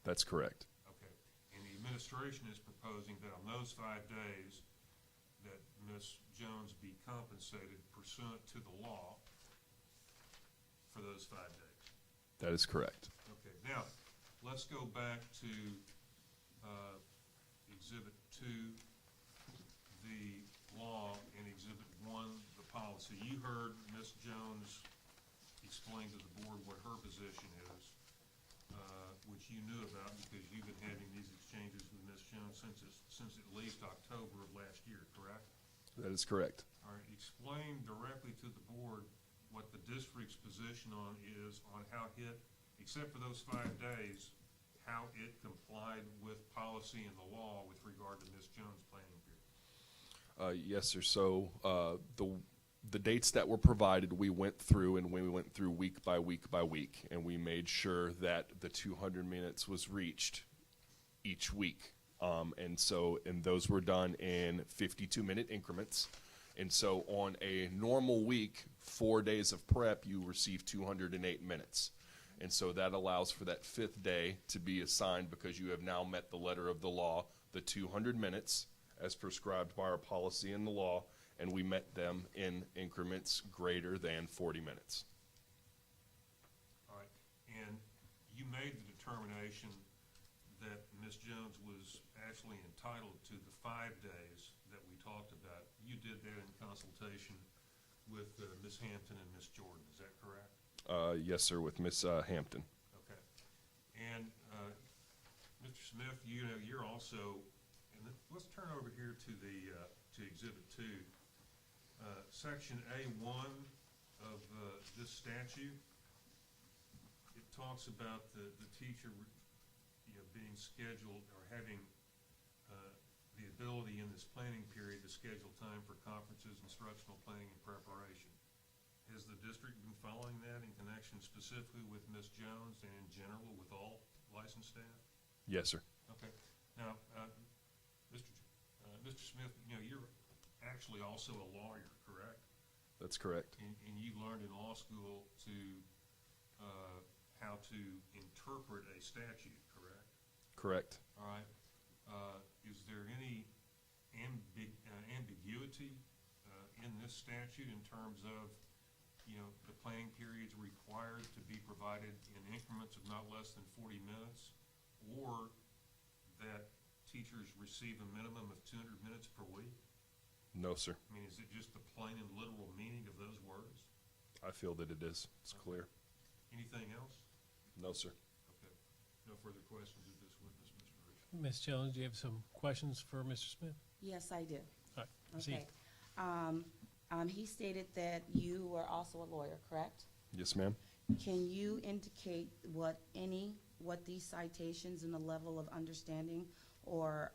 That's correct. Okay, and the administration is proposing that on those 5 days, that Ms. Jones be compensated pursuant to the law for those 5 days. That is correct. Okay, now, let's go back to Exhibit 2, the law, and Exhibit 1, the policy. You heard Ms. Jones explain to the board what her position is, which you knew about because you've been having these exchanges with Ms. Jones since at least October of last year, correct? That is correct. All right, explain directly to the board what the district's position is on how it, except for those 5 days, how it complied with policy and the law with regard to Ms. Jones' planning period. Yes, sir. So the dates that were provided, we went through, and we went through week by week by week, and we made sure that the 200 minutes was reached each week. And those were done in 52-minute increments. And so on a normal week, 4 days of prep, you receive 208 minutes. And so that allows for that 5th day to be assigned because you have now met the letter of the law, the 200 minutes as prescribed by our policy and the law, and we met them in increments greater than 40 minutes. All right, and you made the determination that Ms. Jones was actually entitled to the 5 days that we talked about. You did that in consultation with Ms. Hampton and Ms. Jordan, is that correct? Yes, sir, with Ms. Hampton. Okay. And Mr. Smith, you're also, and let's turn over here to the to Exhibit 2. Section A1 of this statute, it talks about the teacher being scheduled or having the ability in this planning period to schedule time for conferences, instructional planning, and preparation. Has the district been following that in connection specifically with Ms. Jones and in general with all licensed staff? Yes, sir. Okay. Now, Mr. Smith, you're actually also a lawyer, correct? That's correct. And you learned in law school how to interpret a statute, correct? Correct. All right. Is there any ambiguity in this statute in terms of, the planning periods required to be provided in increments of not less than 40 minutes, or that teachers receive a minimum of 200 minutes per week? No, sir. I mean, is it just the plain and literal meaning of those words? I feel that it is. It's clear. Anything else? No, sir. Okay. No further questions of this witness, Mr. Richard. Ms. Jones, do you have some questions for Mr. Smith? Yes, I do. All right, proceed. Okay. He stated that you were also a lawyer, correct? Yes, ma'am. Can you indicate what these citations and the level of understanding or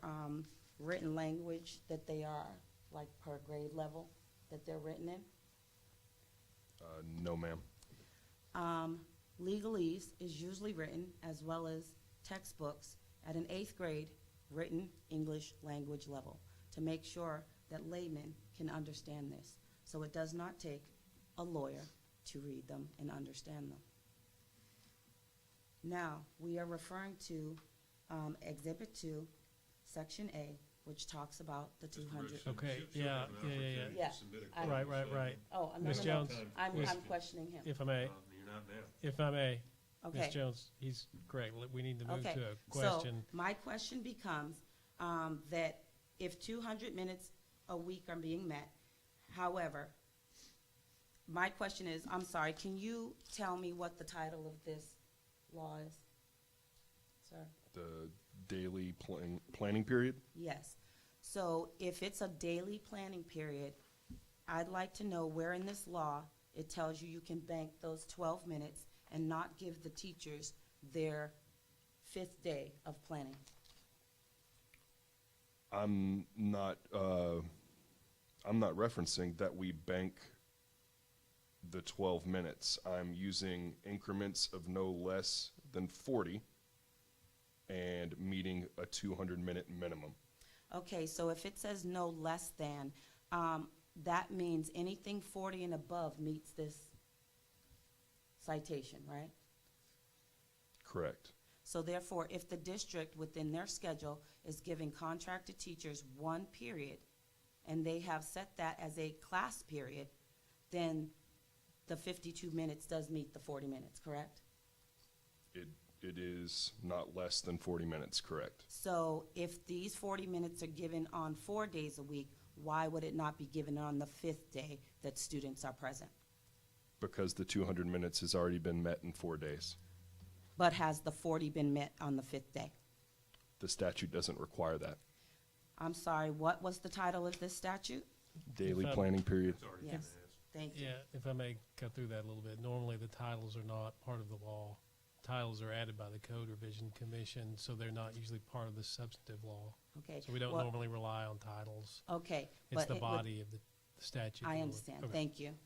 written language that they are, like per grade level, that they're written in? No, ma'am. Legalese is usually written, as well as textbooks, at an 8th grade written English language level to make sure that laymen can understand this. So it does not take a lawyer to read them and understand them. Now, we are referring to Exhibit 2, Section A, which talks about the Mr. 200. Brooks, she'll- Okay, she'll yeah, have an yeah, yeah, yeah. opportunity to Yeah. submit a I- closed Right. session. Oh, no, Ms. no, no. Jones, I'm Ms. questioning him. if I may, You're not now. if I may, Ms. Okay. Jones, he's correct. We need to move Okay, to a so question. my question becomes, that if 200 minutes a week are being met, however, my question is, I'm sorry, can you tell me what the title of this law is? Sir? The daily planning period? Yes. So if it's a daily planning period, I'd like to know where in this law it tells you you can bank those 12 minutes and not give the teachers their 5th day of planning. I'm not referencing that we bank the 12 minutes. I'm using increments of no less than 40 and meeting a 200-minute minimum. Okay, so if it says no less than, that means anything 40 and above meets this citation, right? Correct. So therefore, if the district within their schedule is giving contracted teachers 1 period, and they have set that as a class period, then the 52 minutes does meet the 40 minutes, correct? It is not less than 40 minutes, correct. So if these 40 minutes are given on 4 days a week, why would it not be given on the 5th day that students are present? Because the 200 minutes has already been met in 4 days. But has the 40 been met on the 5th day? The statute doesn't require that. I'm sorry, what was the title of this statute? Daily If I- planning period. It's already Yes. been asked. Thank you. Yeah, if I may cut through that a little bit. Normally, the titles are not part of the law. Titles are added by the Code Revision Commission, so they're not usually part of the substantive law. Okay. So we don't well, normally rely on titles. Okay. It's but the it would- body of the statute. I that we're- understand, okay. thank you.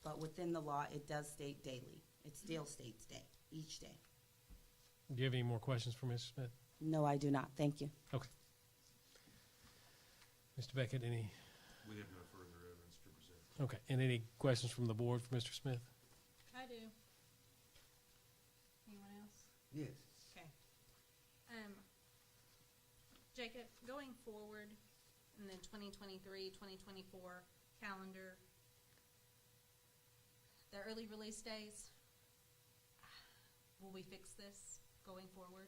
But within the law, it does state daily. It still states day, each day. Do you have any more questions for Mr. Smith? No, I do not, thank you. Okay. Mr. Beckett, any, We have no further evidence to present. okay, and any questions from the board for Mr. Smith? I do. Anyone else? Yes. Okay. Jacob, going forward in the 2023-2024 calendar, the early release days, will we fix this going forward?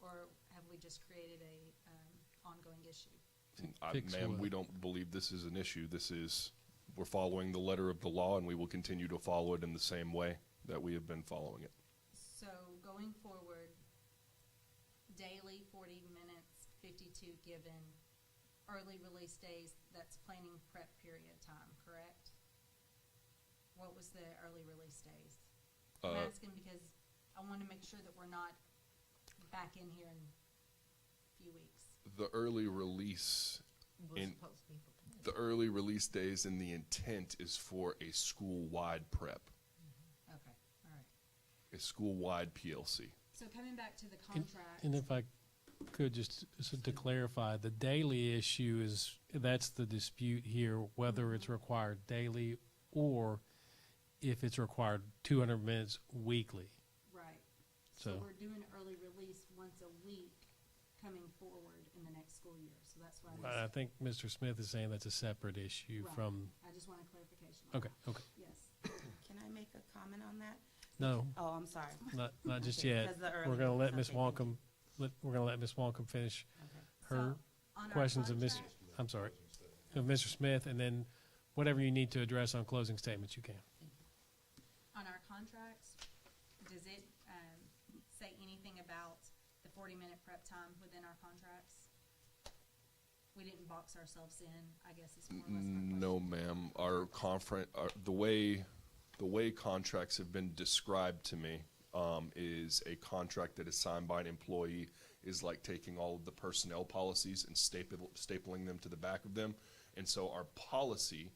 Or have we just created a ongoing issue? Fix Ma'am, what? we don't believe this is an issue. We're following the letter of the law, and we will continue to follow it in the same way that we have been following it. So going forward, daily 40 minutes, 52 given, early release days, that's planning prep period time, correct? What was the early release days? I'm Uh, asking because I want to make sure that we're not back in here in a few weeks. The early release, Was In- supposed to be for planning. the early release days and the intent is for a school-wide prep, Okay, all right. a school-wide PLC. So coming back to the And- contract. And if I could just so to clarify, the daily issue is, that's the dispute here, whether it's required daily or if it's required 200 minutes weekly. Right. So So- we're doing early release once a week coming forward in the next school year. So that's why I think Mr. Smith is saying that's a separate issue Right. from, I just want a clarification on okay, that. okay. Yes. Can I make a comment on that? No, Oh, I'm sorry. not just Okay, yet. because the early We're gonna let release, Ms. okay, thank Walcom, we're gonna let Ms. Walcom finish Okay. her So, on our questions of Mr., contract- I'm sorry, of Mr. Smith, and then whatever you need to address on closing statements, you can. On our contracts, does it say anything about the 40-minute prep time within our contracts? We didn't box ourselves in, I guess is more or less my question. No, ma'am. The way contracts have been described to me is a contract that is signed by an employee is like taking all of the personnel policies and stapling them to the back of them. And so our policy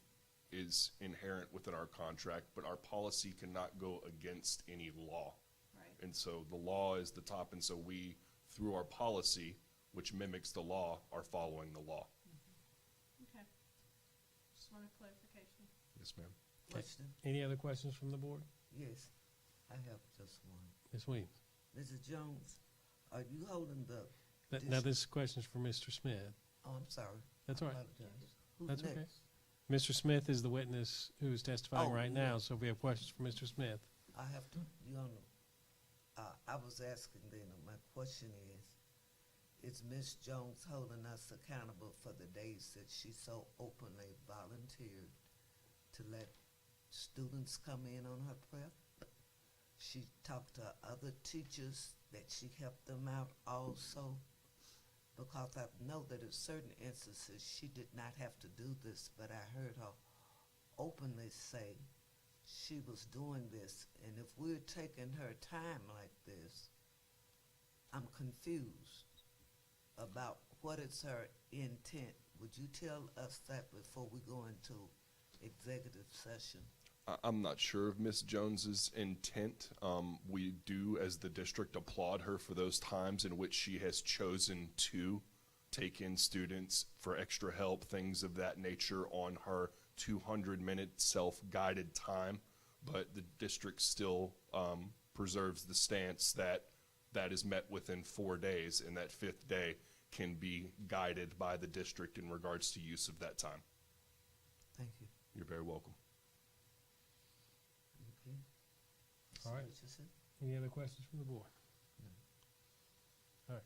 is inherent within our contract, but our policy cannot go against any law. Right. And so the law is the top, and so we, through our policy, which mimics the law, are following the law. Okay. Just want a clarification. Yes, ma'am. Question? Any other questions from the board? Yes, I have just one. Ms. Williams? Mrs. Jones, are you holding the, Now, this question is for Mr. Smith. Oh, I'm sorry. That's all right. Apologize. Who's That's okay. next? Mr. Smith is the witness who is testifying Oh, right yeah. now, so if we have questions for Mr. Smith. I have to, you know, I was asking then, my question is Ms. Jones holding us accountable for the days that she so openly volunteered to let students come in on her prep? She talked to other teachers that she helped them out also, because I know that in certain instances she did not have to do this, but I heard her openly say she was doing this, and if we're taking her time like this, I'm confused about what is her intent. Would you tell us that before we go into executive session? I'm not sure of Ms. Jones's intent. We do, as the district, applaud her for those times in which she has chosen to take in students for extra help, things of that nature on her 200-minute self-guided time. But the district still preserves the stance that that is met within 4 days, and that 5th day can be guided by the district in regards to use of that time. Thank you. You're very welcome. Okay. All right. Richardson? Any other questions from the board? All right.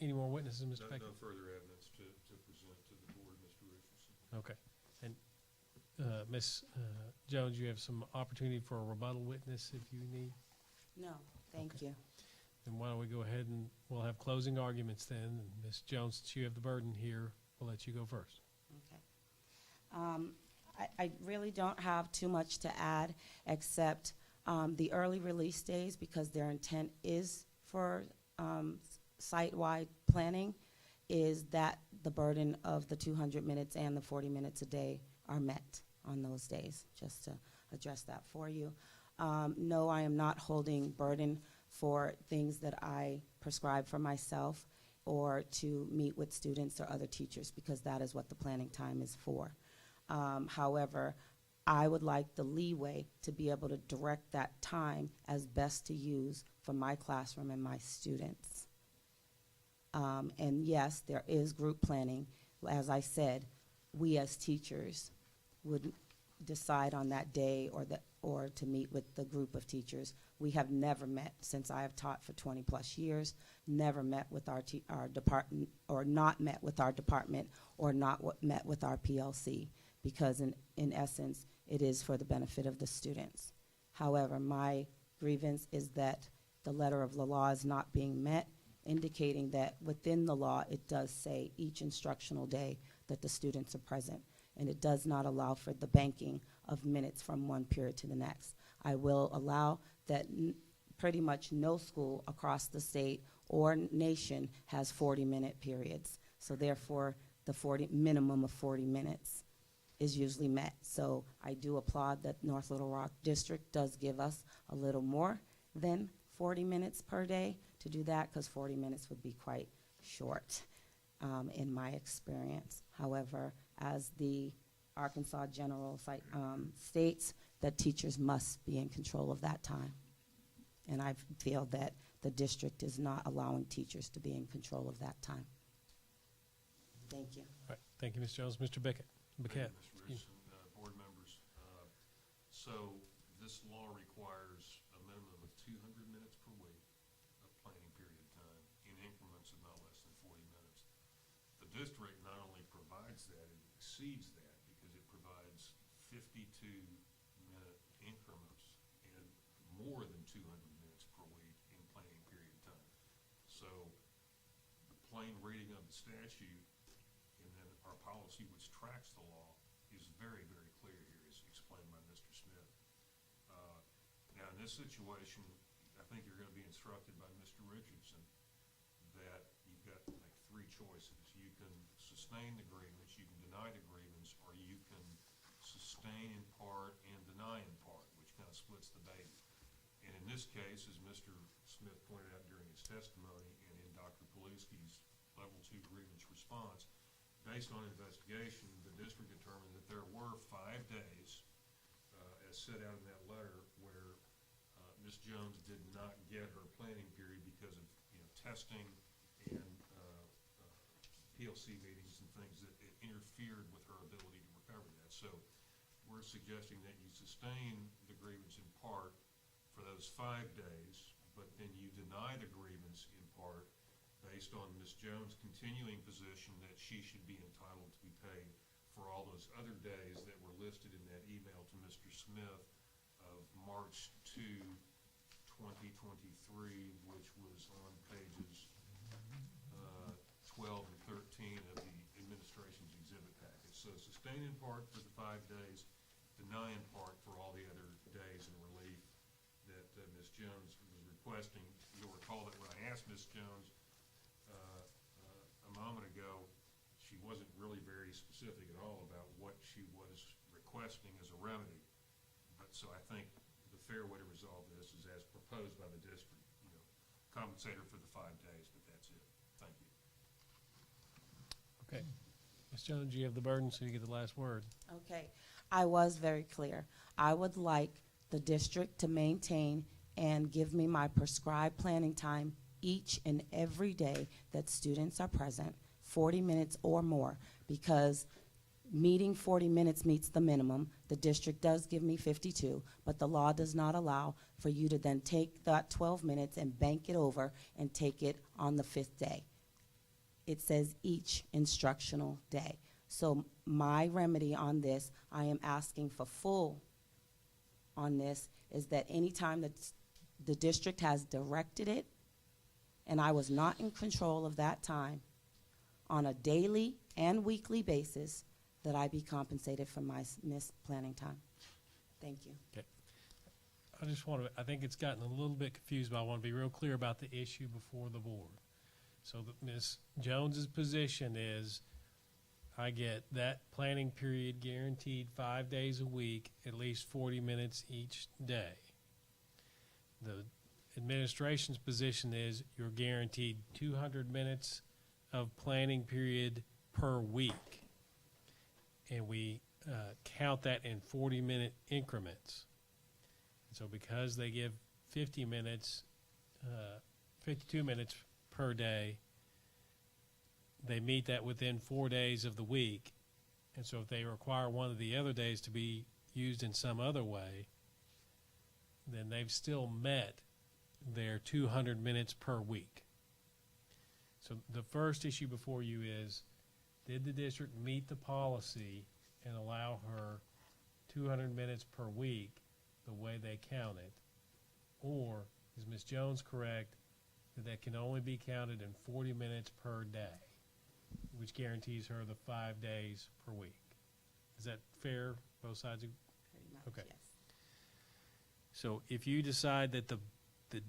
Any more witnesses, Mr. No, Beckett? no further evidence to present to the board, Mr. Richardson. Okay. And Ms. Jones, you have some opportunity for a rebuttal witness if you need. No, thank Okay. you. Then why don't we go ahead and we'll have closing arguments then. And Ms. Jones, since you have the burden here, we'll let you go first. Okay. I really don't have too much to add, except the early release days, because their intent is for site-wide planning, is that the burden of the 200 minutes and the 40 minutes a day are met on those days, just to address that for you. No, I am not holding burden for things that I prescribe for myself or to meet with students or other teachers, because that is what the planning time is for. However, I would like the leeway to be able to direct that time as best to use for my classroom and my students. And yes, there is group planning. As I said, we as teachers would decide on that day or to meet with the group of teachers. We have never met since I have taught for 20 plus years, never met with our department, or not met with our department, or not met with our PLC, because in essence, it is for the benefit of the students. However, my grievance is that the letter of the law is not being met, indicating that within the law, it does say each instructional day that the students are present, and it does not allow for the banking of minutes from one period to the next. I will allow that pretty much no school across the state or nation has 40-minute periods. So therefore, the minimum of 40 minutes is usually met. So I do applaud that North Little Rock District does give us a little more than 40 minutes per day to do that, because 40 minutes would be quite short in my experience. However, as the Arkansas General states, that teachers must be in control of that time. And I feel that the district is not allowing teachers to be in control of that time. Thank you. All right. Thank you, Ms. Jones. Mr. Beckett. Thank you, Beckett. Mr. Richardson, board members. So this law requires a minimum of 200 minutes per week of planning period time in increments of not less than 40 minutes. The district not only provides that, it exceeds that, because it provides 52-minute increments and more than 200 minutes per week in planning period time. So the plain reading of the statute and then our policy, which tracks the law, is very, very clear here, as explained by Mr. Smith. Now, in this situation, I think you're going to be instructed by Mr. Richardson that you've got like 3 choices. You can sustain the grievance, you can deny the grievance, or you can sustain in part and deny in part, which kind of splits the baby. And in this case, as Mr. Smith pointed out during his testimony and in Dr. Poliski's level 2 grievance response, based on investigation, the district determined that there were 5 days, as set out in that letter, where Ms. Jones did not get her planning period because of testing and PLC meetings and things that it interfered with her ability to recover that. So we're suggesting that you sustain the grievance in part for those 5 days, but then you deny the grievance in part based on Ms. Jones' continuing position that she should be entitled to be paid for all those other days that were listed in that email to Mr. Smith of March 2, 2023, which was on pages 12 and 13 of the administration's exhibit package. So sustain in part for the 5 days, deny in part for all the other days in relief that Ms. Jones was requesting. You'll recall that when I asked Ms. Jones a moment ago, she wasn't really very specific at all about what she was requesting as a remedy. But so I think the fair way to resolve this is as proposed by the district. Compensate her for the 5 days, but that's it. Thank you. Okay. Ms. Jones, you have the burden, so you get the last word. Okay, I was very clear. I would like the district to maintain and give me my prescribed planning time each and every day that students are present, 40 minutes or more, because meeting 40 minutes meets the minimum. The district does give me 52, but the law does not allow for you to then take that 12 minutes and bank it over and take it on the 5th day. It says each instructional day. So my remedy on this, I am asking for full on this, is that any time that the district has directed it, and I was not in control of that time, on a daily and weekly basis, that I be compensated for my missed planning time. Thank you. Okay. I just want to, I think it's gotten a little bit confused, but I want to be real clear about the issue before the board. So that Ms. Jones's position is, I get that planning period guaranteed 5 days a week, at least 40 minutes each day. The administration's position is you're guaranteed 200 minutes of planning period per week. And we count that in 40-minute increments. And so because they give 50 minutes, 52 minutes per day, they meet that within 4 days of the week. And so if they require one of the other days to be used in some other way, then they've still met their 200 minutes per week. So the first issue before you is, did the district meet the policy and allow her 200 minutes per week the way they count it? Or is Ms. Jones correct that that can only be counted in 40 minutes per day, which guarantees her the 5 days per week? Is that fair, both sides? Pretty much, Okay. yes. So if you decide that the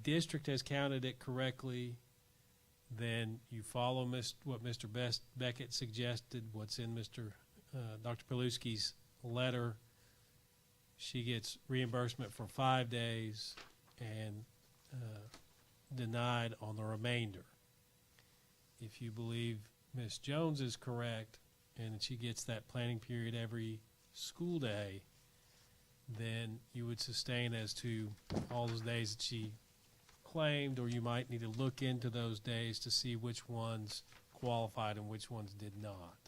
district has counted it correctly, then you follow what Mr. Beckett suggested, what's in Dr. Paluski's letter. She gets reimbursement for 5 days and denied on the remainder. If you believe Ms. Jones is correct and she gets that planning period every school day, then you would sustain as to all those days that she claimed, or you might need to look into those days to see which ones qualified and which ones did not.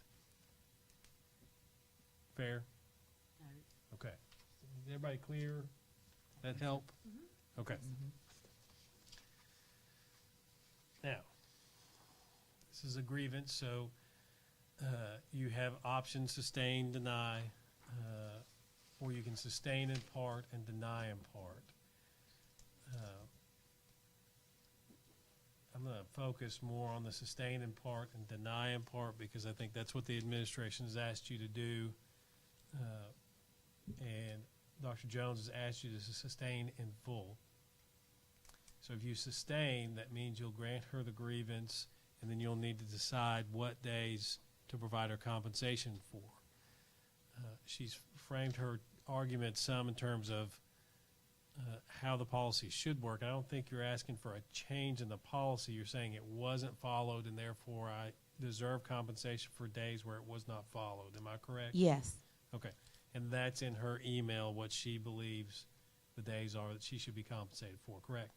Fair? Okay. Is everybody clear? That help? Okay. Now, this is a grievance, so you have options: sustain, deny, or you can sustain in part and deny in part. I'm going to focus more on the sustain in part and deny in part because I think that's what the administration has asked you to do, and Dr. Jones has asked you to sustain in full. So if you sustain, that means you'll grant her the grievance, and then you'll need to decide what days to provide her compensation for. She's framed her argument some in terms of how the policy should work. I don't think you're asking for a change in the policy. You're saying it wasn't followed, and therefore I deserve compensation for days where it was not followed. Am I correct? Yes. Okay. And that's in her email, what she believes the days are that she should be compensated for, correct?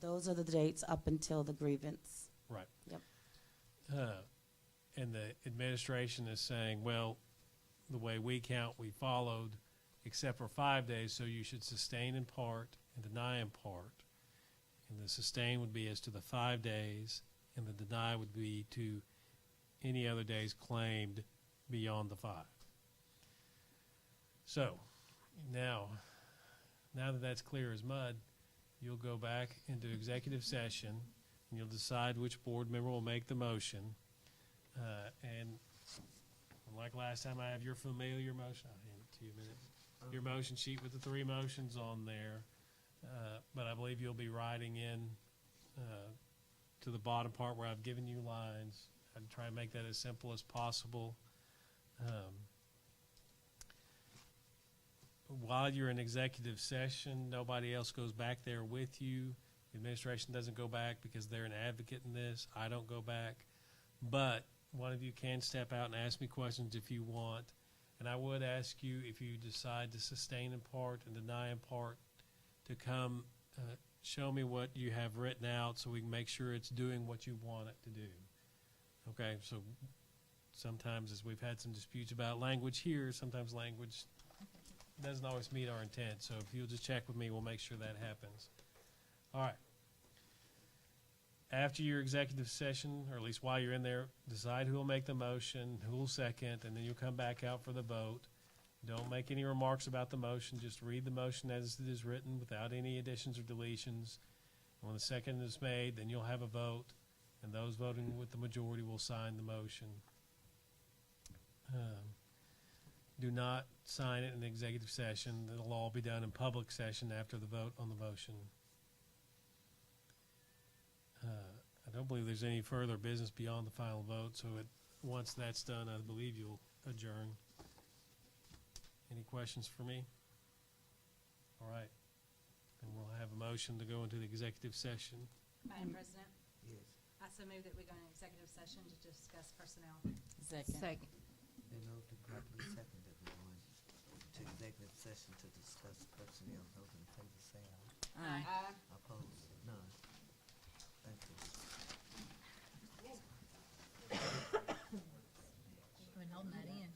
Those are the dates up until the grievance. Right. Yep. and the administration is saying, well, the way we count, we followed, except for 5 days, so you should sustain in part and deny in part. And the sustain would be as to the 5 days, and the deny would be to any other days claimed beyond the 5. So, now that that's clear as mud, you'll go back into executive session, and you'll decide which board member will make the motion. And like last time, I have your familiar motion. I'll hand it to you a minute. Your motion sheet with the 3 motions on there. But I believe you'll be writing in to the bottom part where I've given you lines. I'd try and make that as simple as possible. While you're in executive session, nobody else goes back there with you. The administration doesn't go back because they're an advocate in this. I don't go back. But one of you can step out and ask me questions if you want. And I would ask you, if you decide to sustain in part and deny in part, to come show me what you have written out so we can make sure it's doing what you want it to do. Okay, so sometimes, as we've had some disputes about language here, sometimes language doesn't always meet our intent. So if you'll just check with me, we'll make sure that happens. All right. After your executive session, or at least while you're in there, decide who will make the motion, who will second, and then you'll come back out for the vote. Don't make any remarks about the motion. Just read the motion as it is written without any additions or deletions. And when the second is made, then you'll have a vote, and those voting with the majority will sign the motion. Do not sign it in the executive session. It'll all be done in public session after the vote on the motion. I don't believe there's any further business beyond the final vote, so once that's done, I believe you'll adjourn. Any questions for me? All right. And we'll have a motion to go into the executive session. Madam President, Yes. I so move that we go into executive session to discuss personnel. Second. Been moved and properly seconded. We go into executive session to discuss personnel. Those in favor say aye. Aye. Opposed? None. Thank you. Been holding that in.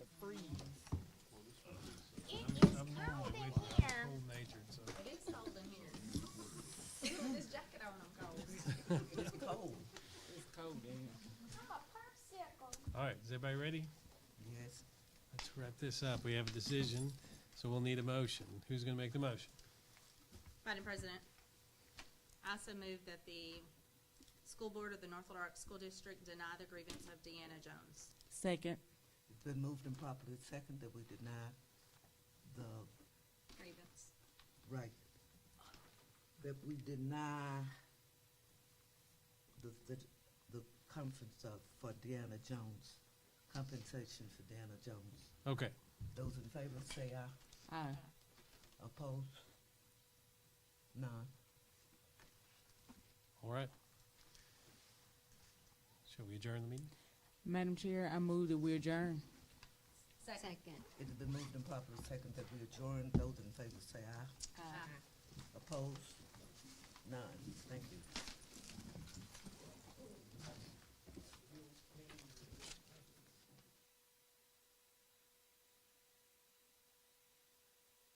the freeze. I'm normally with you. I'm cold-natured, so. It is cold in here. Even with this jacket on, I'm cold. It's cold. It's cold in here. All right, is everybody ready? Yes. Let's wrap this up. We have a decision, so we'll need a motion. Who's gonna make the motion? Madam President, I also move that the school board of the North Little Rock School District deny the grievance of Deanna Jones. Second. It's been moved and properly second that we deny the Grievance. right, that we deny the conference for Deanna Jones, compensation for Deanna Jones. Okay, Those in favor say aye. Aye. Opposed? None. all right. Shall we adjourn the meeting? Madam Chair, I move that we adjourn. Second. It has been moved and properly second that we adjourn. Those in favor say aye. Aye. Opposed? None. Thank you.